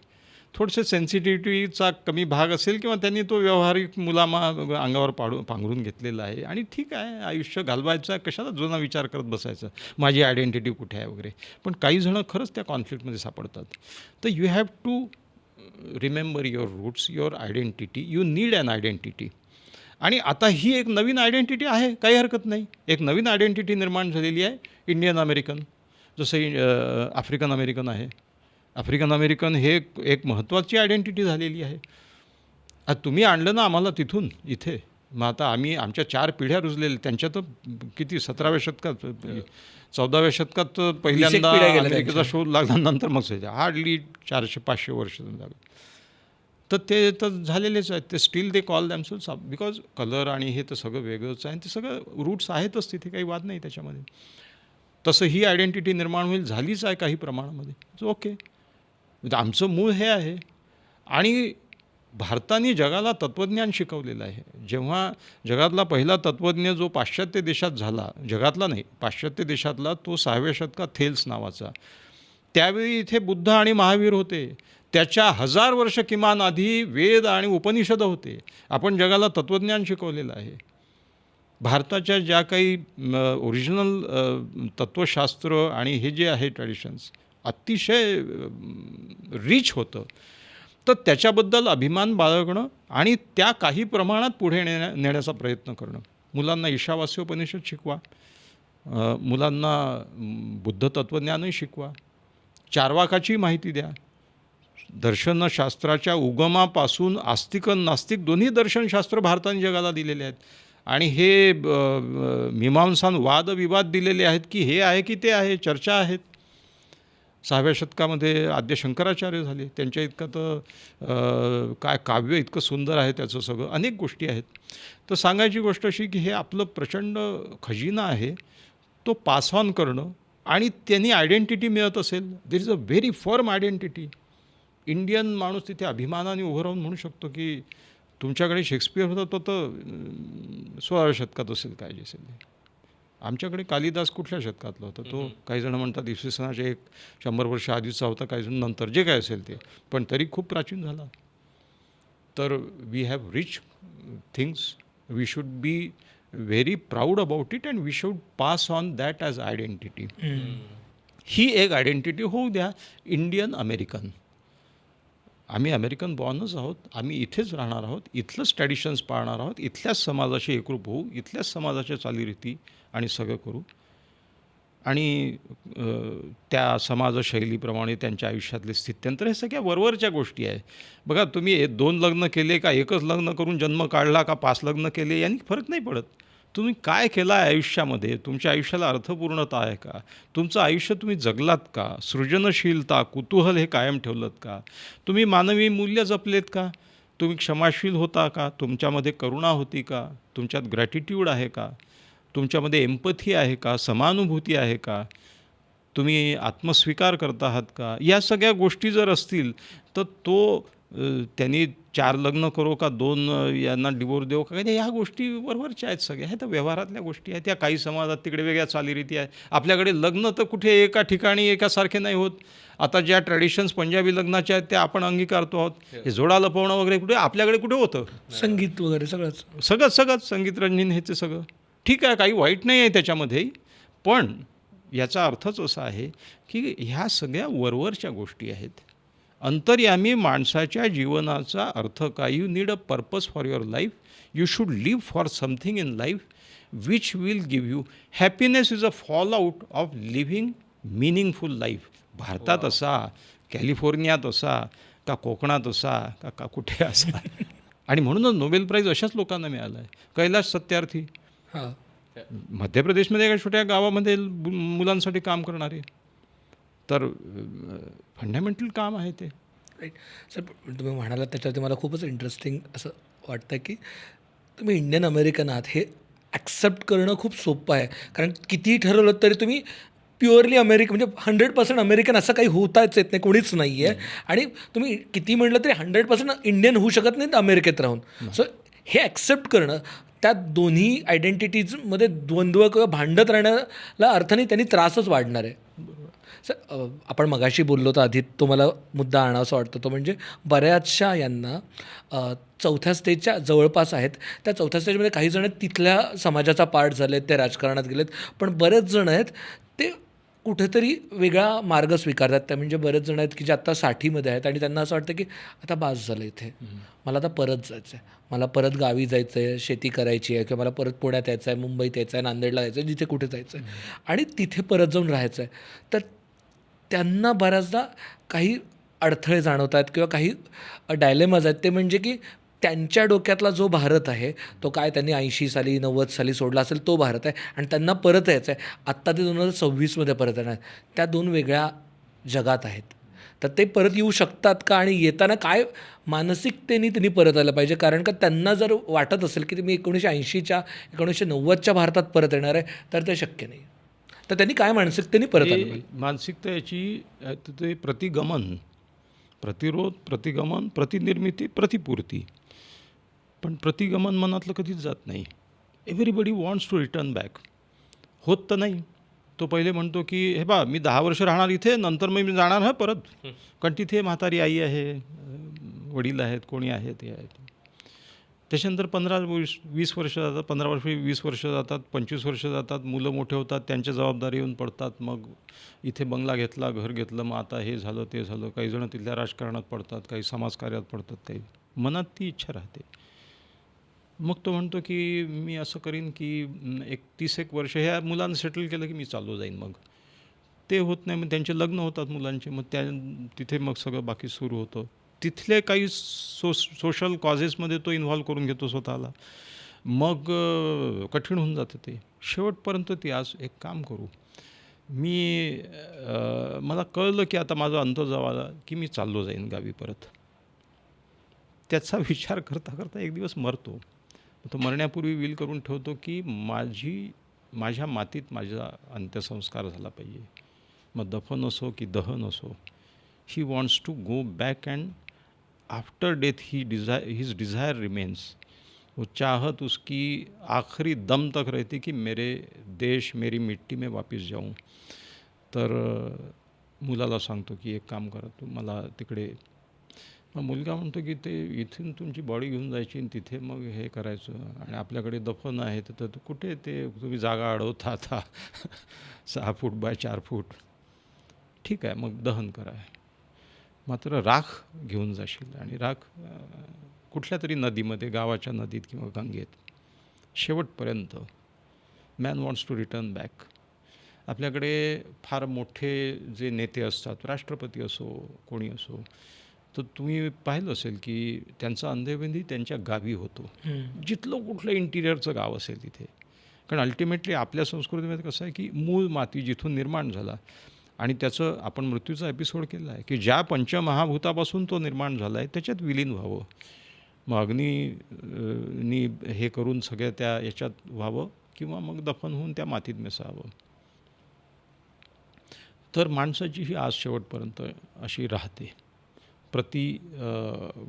थोडंसं सेन्सिटिव्हिटीचा कमी भाग असेल, किंवा त्यांनी तो व्यावहारिक मुलामा अंगावर पांघरून घेतलेला आहे, आणि ठीक आहे, आयुष्य घालवायचं, कशाला जुना विचार करत बसायचं, माझी आयडेंटिटी कुठे आहे वगैरे. पण काही जणं खरंच त्या कॉन्फ्लिक्टमध्ये सापडतात. तर you have to remember your roots, your identity. You need an identity. आणि आता ही एक नवीन आयडेंटिटी आहे, काही हरकत नाही. एक नवीन आयडेंटिटी निर्माण झालेली आहे, इंडियन अमेरिकन. जसं आफ्रिकन अमेरिकन आहे. आफ्रिकन अमेरिकन हे एक महत्त्वाची आयडेंटिटी झालेली आहे. आता तुम्ही आणलं ना आम्हाला तिथून इथे, मग आता आमच्या 4 पिढ्या रुजलेल्या. त्यांच्या तर किती 17व्या शतकात 14व्या शतकात पहिल्यांदा पिढ्या गेल्या अमेरिकेचा शोध लागला, नंतर मग हार्डली 400-500 वर्ष झालं. तर ते तर झालेलेच आहेत. ते still they call themselves, because colour आणि हे तर सगळं वेगळंच आहे, आणि ते सगळं रूट्स आहेतच तिथे, काही वाद नाही त्याच्यामध्ये. तसं ही आयडेंटिटी निर्माण होईल, झालीच आहे काही प्रमाणामध्ये. सो ओके, आमचं मूळ हे आहे. आणि भारताने जगाला तत्त्वज्ञान शिकवलेलं आहे. जेव्हा जगातला पहिला तत्त्वज्ञ जो पाश्चात्य देशात झाला, जगातला नाही, पाश्चात्य देशातला, तो 6व्या शतकात थेल्स नावाचा. त्यावेळी इथे बुद्ध आणि महावीर होते. त्याच्या 1000 वर्ष किमान आधी वेद आणि उपनिषद होते. आपण जगाला तत्त्वज्ञान शिकवलेलं आहे. भारताच्या ज्या काही ओरिजिनल तत्त्वशास्त्र आणि हे जे आहे ट्रॅडिशन्स, अतिशय रिच होतं. तर त्याच्याबद्दल अभिमान बाळगणं आणि त्या काही प्रमाणात पुढे नेण्याचा प्रयत्न करणं. मुलांना ईशावास्योपनिषद शिकवा, मुलांना बुद्ध तत्त्वज्ञानही शिकवा, चार्वाकाची माहिती द्या. दर्शनशास्त्राच्या उगमापासून आस्तिक आणि नास्तिक दोन्ही दर्शनशास्त्र भारताने जगाला दिलेले आहेत. आणि हे मीमांसान वादविवाद दिलेले आहेत की हे आहे की ते आहे, चर्चा आहेत. 6व्या शतकामध्ये आद्य शंकराचार्य झाले, त्यांच्या इतकं तर काय काव्य इतकं सुंदर आहे त्याचं सगळं, अनेक गोष्टी आहेत. तर सांगायची गोष्ट अशी की हे आपलं प्रचंड खजिना आहे, तो पास ऑन करणं. आणि त्यांनी आयडेंटिटी मिळत असेल, there is a very firm identity. Indian माणूस तिथे अभिमानाने उभं राहून म्हणू शकतो की तुमच्याकडे शेक्सपियर होता, तो तर 16व्या शतकात असेल काय जे असेल ते. आमच्याकडे कालिदास कुठल्या शतकातला होता, तो काही जण म्हणतात इसवी सनाच्या 100 वर्ष आधीचा होता, काही जण नंतर, जे काय असेल ते, पण तरी खूप प्राचीन झाला. तर we have rich things, we should be very proud about it, and we should pass on that as identity. ही एक आयडेंटिटी होऊ द्या. इंडियन अमेरिकन, आम्ही अमेरिकन बॉर्नच आहोत, आम्ही इथेच राहणार आहोत, इथलंच ट्रॅडिशन्स पाळणार आहोत, इथल्याच समाजाशी एकरूप होऊ, इथल्याच समाजाच्या चालीरीती आणि सगळं करू. आणि त्या समाजशैलीप्रमाणे त्यांच्या आयुष्यातले स्थित्यंतर, हे सगळ्या वरवरच्या गोष्टी आहे. बघा, तुम्ही 2 लग्न केले का, एकच लग्न करून जन्म काढला का, 5 लग्न केले, यांनी फरक नाही पडत. तुम्ही काय केलं आहे आयुष्यामध्ये, तुमच्या आयुष्याला अर्थपूर्णता आहे का, तुमचं आयुष्य तुम्ही जगलात का, सृजनशीलता, कुतूहल हे कायम ठेवलं का, तुम्ही मानवी मूल्य जपलेत का, तुम्ही क्षमाशील होता का, तुमच्यामध्ये करुणा होती का, तुमच्यात ग्रॅटिट्यूड आहे का, तुमच्यामध्ये एम्पथी आहे का, समानुभूती आहे का, तुम्ही आत्मस्वीकार करत आहात का. या सगळ्या गोष्टी जर असतील तर तो त्यांनी 4 लग्न करो का 2 यांना डिवोर्स देऊ का, ह्या गोष्टी बरोबरच्या आहेत सगळ्या. ह्या तर व्यवहारातल्या गोष्टी आहेत. त्या काही समाजात तिकडे वेगळ्या चालीरीती आहे. आपल्याकडे लग्न तर कुठे एका ठिकाणी एकासारखे नाही होत. आता ज्या ट्रॅडिशन्स पंजाबी लग्नाच्या आहेत त्या आपण अंगीकारतो आहोत. हे जोडा लपवणं वगैरे कुठे आपल्याकडे कुठे होतं. संगीत वगैरे सगळंच. सगळंच संगीत रंजन ह्याचं सगळं ठीक आहे, काही वाईट नाही आहे त्याच्यामध्ये. पण याचा अर्थच असा आहे की ह्या सगळ्या वरवरच्या गोष्टी आहेत. अंतर्यामी माणसाच्या जीवनाचा अर्थ काय. You need a purpose for your life. You should live for something in life which will give you happiness. Is a fall out of living meaningful life. भारतात असा, कॅलिफोर्नियात असा, का कोकणात असा, का कुठे असा. आणि म्हणूनच नोबेल प्राईज अशाच लोकांना मिळाला आहे. कैलाश सत्यार्थी हां. मध्य प्रदेशमध्ये एका छोट्या गावामध्ये मुलांसाठी काम करणारे. तर फंडामेंटल काम आहे ते. राईट. सर तुम्ही म्हणालात त्याच्यावरती मला खूपच इंटरेस्टिंग असं वाटतं की तुम्ही इंडियन अमेरिकन आहात हे ॲक्सेप्ट करणं खूप सोपं आहे. कारण कितीही ठरवलं तरी तुम्ही प्युअरली अमेरिकन म्हणजे 100% अमेरिकन असं काही होताच येत नाही, कोणीच नाही आहे. आणि तुम्ही किती म्हटलं तरी 100% इंडियन होऊ शकत नाही अमेरिकेत राहून. सो हे ॲक्सेप्ट करणं, त्या दोन्ही आयडेंटिटीजमध्ये द्वंद्व किंवा भांडत राहण्याला अर्थ नाही, त्यांनी त्रासच वाढणार आहे. सर आपण मगाशी बोललो तर आधी तो मला मुद्दा आणावासा वाटतो, तो म्हणजे बऱ्याचशा यांना 4थ्या स्टेजच्या जवळपास आहेत. त्या 4थ्या स्टेजमध्ये काही जण तिथल्या समाजाचा पार्ट झालेत, ते राजकारणात गेलेत. पण बरेच जण आहेत ते कुठेतरी वेगळा मार्ग स्वीकारतात. त्या म्हणजे बरेच जण आहेत की जे आत्ता 60मध्ये आहेत आणि त्यांना असं वाटतं की आता बास झालं इथे, मला आता परत जायचं आहे, मला परत गावी जायचं आहे, शेती करायची आहे, किंवा मला परत पुण्यात यायचं आहे, मुंबईत यायचं आहे, नांदेडला जायचं आहे, जिथे कुठे जायचं आहे आणि तिथे परत जाऊन राहायचं आहे. तर त्यांना बऱ्याचदा काही अडथळे जाणवत आहेत किंवा काही डायलेमाज आहेत. ते म्हणजे की त्यांच्या डोक्यातला जो भारत आहे तो काय त्यांनी 80 साली 90 साली सोडला असेल तो भारत आहे आणि त्यांना परत यायचं आहे. आत्ता ते 2026मध्ये परत येणार. त्या दोन वेगळ्या जगात आहेत. तर ते परत येऊ शकतात का आणि येताना काय मानसिकतेने त्यांनी परत आलं पाहिजे. कारण का त्यांना जर वाटत असेल की मी 1980च्या 1990च्या भारतात परत येणार आहे तर ते शक्य नाही. तर त्यांनी काय मानसिकतेने परत आलं पाहिजे. मानसिकता याची ते प्रतिगमन, प्रतिरोध, प्रतिगमन, प्रतिनिर्मिती, प्रतिपूर्ती. पण प्रतिगमन मनातलं कधीच जात नाही. Everybody wants to return back. होत तर नाही. तो पहिले म्हणतो की हे बा मी 10 वर्ष राहणार इथे, नंतर मग मी जाणार हा परत. कारण तिथे म्हातारी आई आहे, वडील आहेत, कोणी आहेत, हे आहेत. त्याच्यानंतर 15-20 वर्ष जातात, 15 वर्ष 20 वर्ष जातात, 25 वर्ष जातात, मुलं मोठे होतात, त्यांच्या जबाबदारी येऊन पडतात. मग इथे बंगला घेतला, घर घेतलं, मग आता हे झालं ते झालं. काही जण तिथल्या राजकारणात पडतात, काही समाजकार्यात पडतात, काही मनात ती इच्छा राहते. मग तो म्हणतो की मी असं करीन की 30-एक वर्ष ह्या मुलांना सेटल केलं की मी चालू जाईन. मग ते होत नाही. मग त्यांचे लग्न होतात मुलांचे. मग तिथे मग सगळं बाकी सुरू होतं. तिथले काही सोशल कॉजेसमध्ये तो इन्व्हॉल्व करून घेतो स्वतःला. मग कठीण होऊन जातं ते. शेवटपर्यंत ती आज एक काम करू, मला कळलं की आता माझा अंत जवळ की मी चाललो जाईन गावी परत. त्याचा विचार करता करता एक दिवस मरतो. तो मरण्यापूर्वी विल करून ठेवतो की माझ्या मातीत माझा अंत्यसंस्कार झाला पाहिजे. मग दफन असो की दहन असो. He wants to go back and after death his desire remains. वो चाहत उसकी आखिरी दम तक रहती कि मेरे देश मेरी मिट्टी में वापस जाऊं. तर मुलाला सांगतो की एक काम करा, तू मला तिकडे. मग मुलगा म्हणतो की ते इथून तुमची बॉडी घेऊन जायची आणि तिथे मग हे करायचं आणि आपल्याकडे दफन आहे तर कुठे ते तुम्ही जागा अडवता आता 6 फूट बाय 4 फूट. ठीक आहे, मग दहन करा. मात्र राख घेऊन जाशील आणि राख कुठल्या तरी नदीमध्ये, गावाच्या नदीत किंवा गंगेत. शेवटपर्यंत man wants to return back. आपल्याकडे फार मोठे जे नेते असतात, राष्ट्रपती असो कोणी असो, तर तुम्ही पाहिलं असेल की त्यांचा अंत्यविधी त्यांच्या गावी होतो, जिथलं कुठलं इंटिरियरचं गाव असेल तिथे. कारण अल्टिमेटली आपल्या संस्कृतीमध्ये कसं आहे की मूळ माती जिथून निर्माण झाला आणि त्याचं आपण मृत्यूचा एपिसोड केला आहे की ज्या पंचमहाभूतापासून तो निर्माण झाला आहे त्याच्यात विलीन व्हावं. मग अग्नी हे करून सगळ्या त्या याच्यात व्हावं किंवा मग दफन होऊन त्या मातीत मिसळावं. तर माणसाची ही आज शेवटपर्यंत अशी राहते.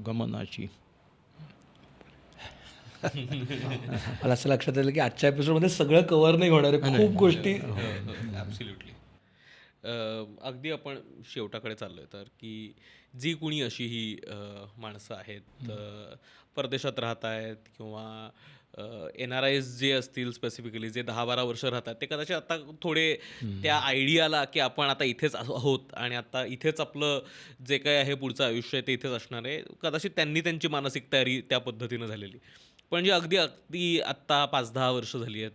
गमनाची. मला असं लक्षात आलं की आजच्या एपिसोडमध्ये सगळं कव्हर नाही होणार आहे, खूप गोष्टी. ॲब्सोल्युटली. अगदी आपण शेवटाकडे चाललोय तर की जी कुणी अशी ही माणसं आहेत, परदेशात राहत आहेत किंवा NRIs जे असतील स्पेसिफिकली जे 10-12 वर्ष राहतात, ते कदाचित आता थोडे त्या आयडियाला की आपण आता इथेच आहोत आणि आता इथेच आपलं जे काही आहे पुढचं आयुष्य आहे ते इथेच असणार आहे, कदाचित त्यांनी त्यांची मानसिक तयारी त्या पद्धतीनं झालेली. पण जे अगदी अगदी आत्ता 5-10 वर्ष झाली आहेत,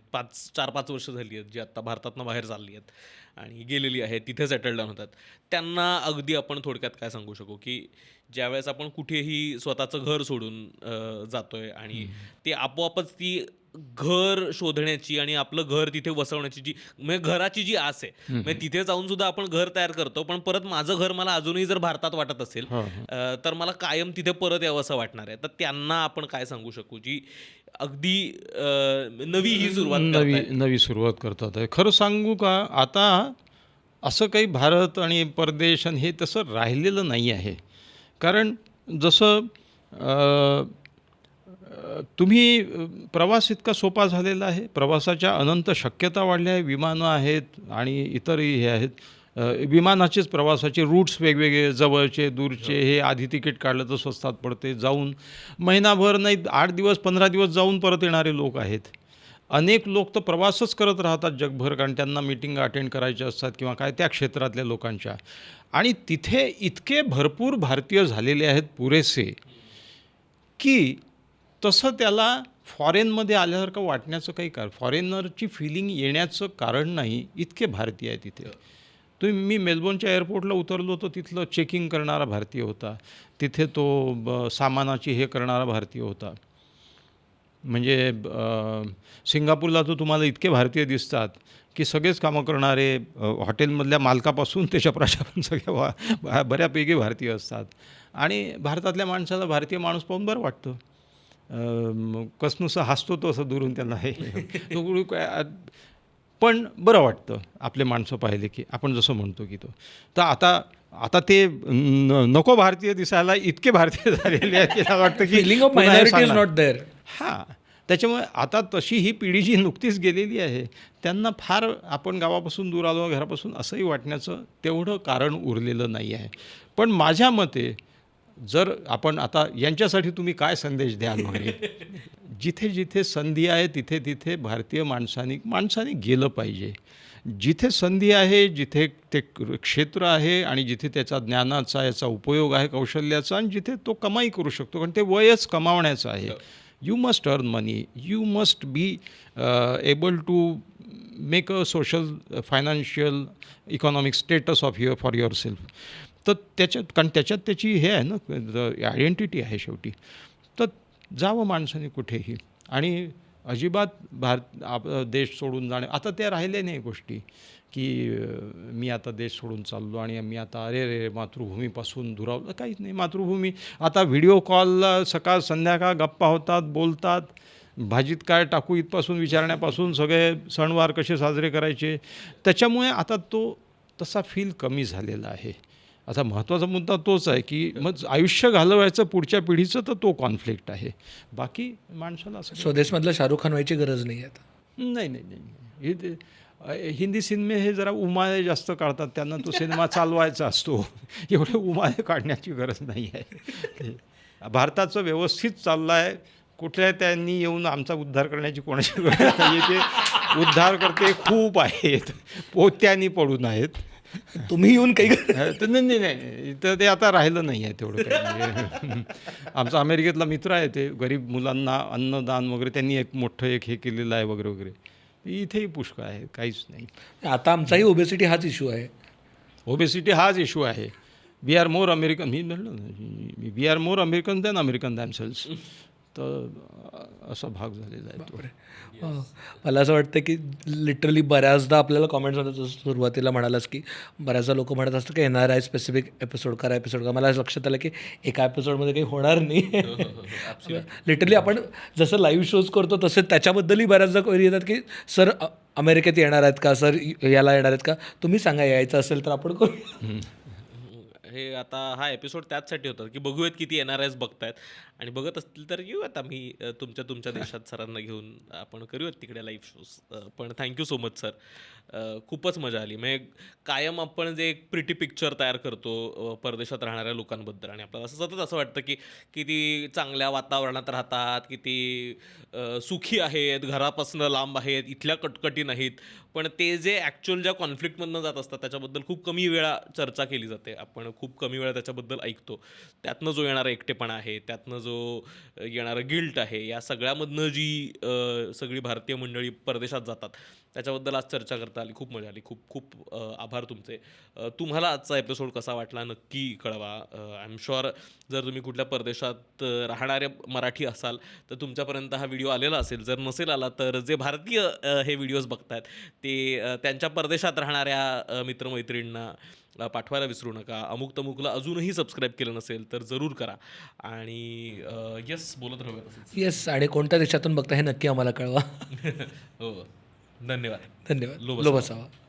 4-5 वर्ष झाली आहेत, जी आत्ता भारतातनं बाहेर चालली आहेत आणि गेलेली आहेत, तिथे सेटल डाऊन होतात, त्यांना अगदी आपण थोडक्यात काय सांगू शकू की ज्यावेळेस आपण कुठेही स्वतःचं घर सोडून जातोय आणि ते आपोआपच ती घर शोधण्याची आणि आपलं घर तिथे वसवण्याची जी म्हणजे घराची जी आस आहे, म्हणजे तिथे जाऊन सुद्धा आपण घर तयार करतो, पण परत माझं घर मला अजूनही जर भारतात वाटत असेल तर मला कायम तिथे परत यावं असं वाटणार आहे. तर त्यांना आपण काय सांगू शकू जी अगदी नवी ही सुरुवात करतायत? नवी सुरुवात करतात आहे. खरं सांगू का, आता असं काही भारत आणि परदेश आणि हे तसं राहिलेलं नाही आहे. कारण जसं तुम्ही प्रवास इतका सोपा झालेला आहे, प्रवासाच्या अनंत शक्यता वाढल्या आहे, विमानं आहेत आणि इतरही हे आहेत. विमानाचेच प्रवासाचे रूट्स वेगवेगळे, जवळचे दूरचे, हे आधी तिकीट काढलं तर स्वस्तात पडते, जाऊन महिनाभर नाही 8 दिवस 15 दिवस जाऊन परत येणारे लोक आहेत. अनेक लोक तर प्रवासच करत राहतात जगभर, कारण त्यांना मीटिंग अटेंड करायच्या असतात किंवा काय त्या क्षेत्रातल्या लोकांच्या. आणि तिथे इतके भरपूर भारतीय झालेले आहेत पुरेसे की तसं त्याला फॉरेनमध्ये आल्यासारखं वाटण्याचं काही कारण, फॉरेनरची फिलिंग येण्याचं कारण नाही, इतके भारतीय आहे तिथे. मी मेलबोर्नच्या एअरपोर्टला उतरलो तर तिथलं चेकिंग करणारा भारतीय होता, तिथे तो सामानाची हे करणारा भारतीय होता. म्हणजे सिंगापूरला तर तुम्हाला इतके भारतीय दिसतात की सगळेच कामं करणारे, हॉटेलमधल्या मालकापासून ते चपराशापासून सगळ्या बऱ्यापैकी भारतीय असतात. आणि भारतातल्या माणसाला भारतीय माणूस पाहून बरं वाटतं, कसनुसं हसतो तो असं दुरून त्यांना हे पण बरं वाटतं आपले माणसं पाहिले की, आपण जसं म्हणतो की तो. तर आता ते नको भारतीय दिसायला इतके भारतीय झालेले आहेत की मला वाटतं की feeling of minority is not there. हां, त्याच्यामुळे आता तशी ही पिढी जी नुकतीच गेलेली आहे त्यांना फार आपण गावापासून दूर आलो, घरापासून असंही वाटण्याचं तेवढं कारण उरलेलं नाही आहे. पण माझ्या मते जर आपण आता यांच्यासाठी तुम्ही काय संदेश द्याल वगैरे, जिथे जिथे संधी आहे तिथे तिथे भारतीय माणसाने गेलं पाहिजे. जिथे संधी आहे, जिथे ते क्षेत्र आहे आणि जिथे त्याचा ज्ञानाचा याचा उपयोग आहे, कौशल्याचा, आणि जिथे तो कमाई करू शकतो, कारण ते वयच कमावण्याचं आहे. You must earn money. You must be able to make a social, financial, economic status for yourself. तर कारण त्याच्यात त्याची हे आहे ना, आयडेंटिटी आहे शेवटी. तर जावं माणसाने कुठेही, आणि अजिबात देश सोडून जाणे, आता त्या राहिले नाही गोष्टी की मी आता देश सोडून चाललो आणि मी आता अरे मातृभूमीपासून दुरावलं. काहीच नाही. मातृभूमी आता व्हिडिओ कॉलला सकाळ संध्याकाळ गप्पा होतात, बोलतात, भाजीत काय टाकू इथपासून विचारण्यापासून सगळे सणवार कसे साजरे करायचे. त्याच्यामुळे आता तो तसा फील कमी झालेला आहे. आता महत्त्वाचा मुद्दा तोच आहे की मग आयुष्य घालवायचं पुढच्या पिढीचं, तर तो कॉन्फ्लिक्ट आहे. बाकी माणसाला असं स्वदेशमधलं शाहरुख खान व्हायची गरज नाही आता. नाही. हिंदी सिनेमे हे जरा उमाळे जास्त काढतात, त्यांना तो सिनेमा चालवायचा असतो, एवढे उमाळे काढण्याची गरज नाही आहे. भारताचं व्यवस्थित चाललं आहे, कुठल्या त्यांनी येऊन आमचा उद्धार करण्याची कोणाची गरज नाही आहे. ते उद्धार करते खूप आहेत, पोत्यांनी पडून आहेत. तुम्ही येऊन काही नाही तर ते आता राहिलं नाही आहे तेवढं काही. म्हणजे आमचा अमेरिकेतला मित्र आहे, ते गरीब मुलांना अन्नदान वगैरे त्यांनी एक मोठं हे केलेलं आहे वगैरे वगैरे. इथेही पुष्कळ आहे, काहीच नाही. आता आमचाही ओबेसिटी हाच इश्यू आहे. ओबेसिटी हाच इश्यू आहे. वी आर मोर अमेरिकन, मी म्हणलं we are more American than American themselves. तर असा भाग झालेला आहे तो. मला असं वाटतं की लिटरली बऱ्याचदा आपल्याला कॉमेंट्समध्ये जसं सुरुवातीला म्हणालास की बऱ्याचदा लोक म्हणत असतात की NRI स्पेसिफिक एपिसोड करा. मला लक्षात आलं की एका एपिसोडमध्ये काही होणार नाही. लिटरली आपण जसं लाईव्ह शोज करतो तसे त्याच्याबद्दलही बऱ्याचदा क्वेरी येतात की सर अमेरिकेत येणार आहेत का, सर याला येणार आहेत का, तुम्ही सांगा यायचं असेल तर आपण करू. हे आता हा एपिसोड त्याचसाठी होता की बघूयात किती NRIs बघतायत आणि बघत असतील तर घेऊ आता मी तुमच्या देशात सरांना घेऊन आपण करूयात तिकडे लाईव्ह शोज. पण थँक्यू सो मच सर, खूपच मजा आली. म्हणजे कायम आपण जे एक प्रिटी पिक्चर तयार करतो परदेशात राहणाऱ्या लोकांबद्दल आणि आपल्याला असं सतत असं वाटतं की किती चांगल्या वातावरणात राहतात, किती सुखी आहेत, घरापासून लांब आहेत, इथल्या कटकटी नाहीत. पण ते जे ॲक्च्युअल ज्या कॉन्फ्लिक्टमधनं जात असतात त्याच्याबद्दल खूप कमी वेळा चर्चा केली जाते. आपण खूप कमी वेळा त्याच्याबद्दल ऐकतो. त्यातनं जो येणारा एकटेपणा आहे, त्यातनं जो येणारं गिल्ट आहे, या सगळ्यामधनं जी सगळी भारतीय मंडळी परदेशात जातात त्याच्याबद्दल आज चर्चा करता आली. खूप मजा आली. खूप खूप आभार तुमचे. तुम्हाला आजचा एपिसोड कसा वाटला नक्की कळवा. आय एम शुअर जर तुम्ही कुठल्या परदेशात राहणारे मराठी असाल तर तुमच्यापर्यंत हा व्हिडिओ आलेला असेल. जर नसेल आला तर जे भारतीय हे व्हिडिओज बघतायत ते त्यांच्या परदेशात राहणाऱ्या मित्रमैत्रिणींना पाठवायला विसरू नका. अमुक तमुकला अजूनही सबस्क्राईब केलं नसेल तर जरूर करा. आणि येस, बोलत राहूया तसंच. येस, आणि कोणत्या देशातून बघता हे नक्की आम्हाला कळवा. हो, धन्यवाद. धन्यवाद. लो लो बसावा.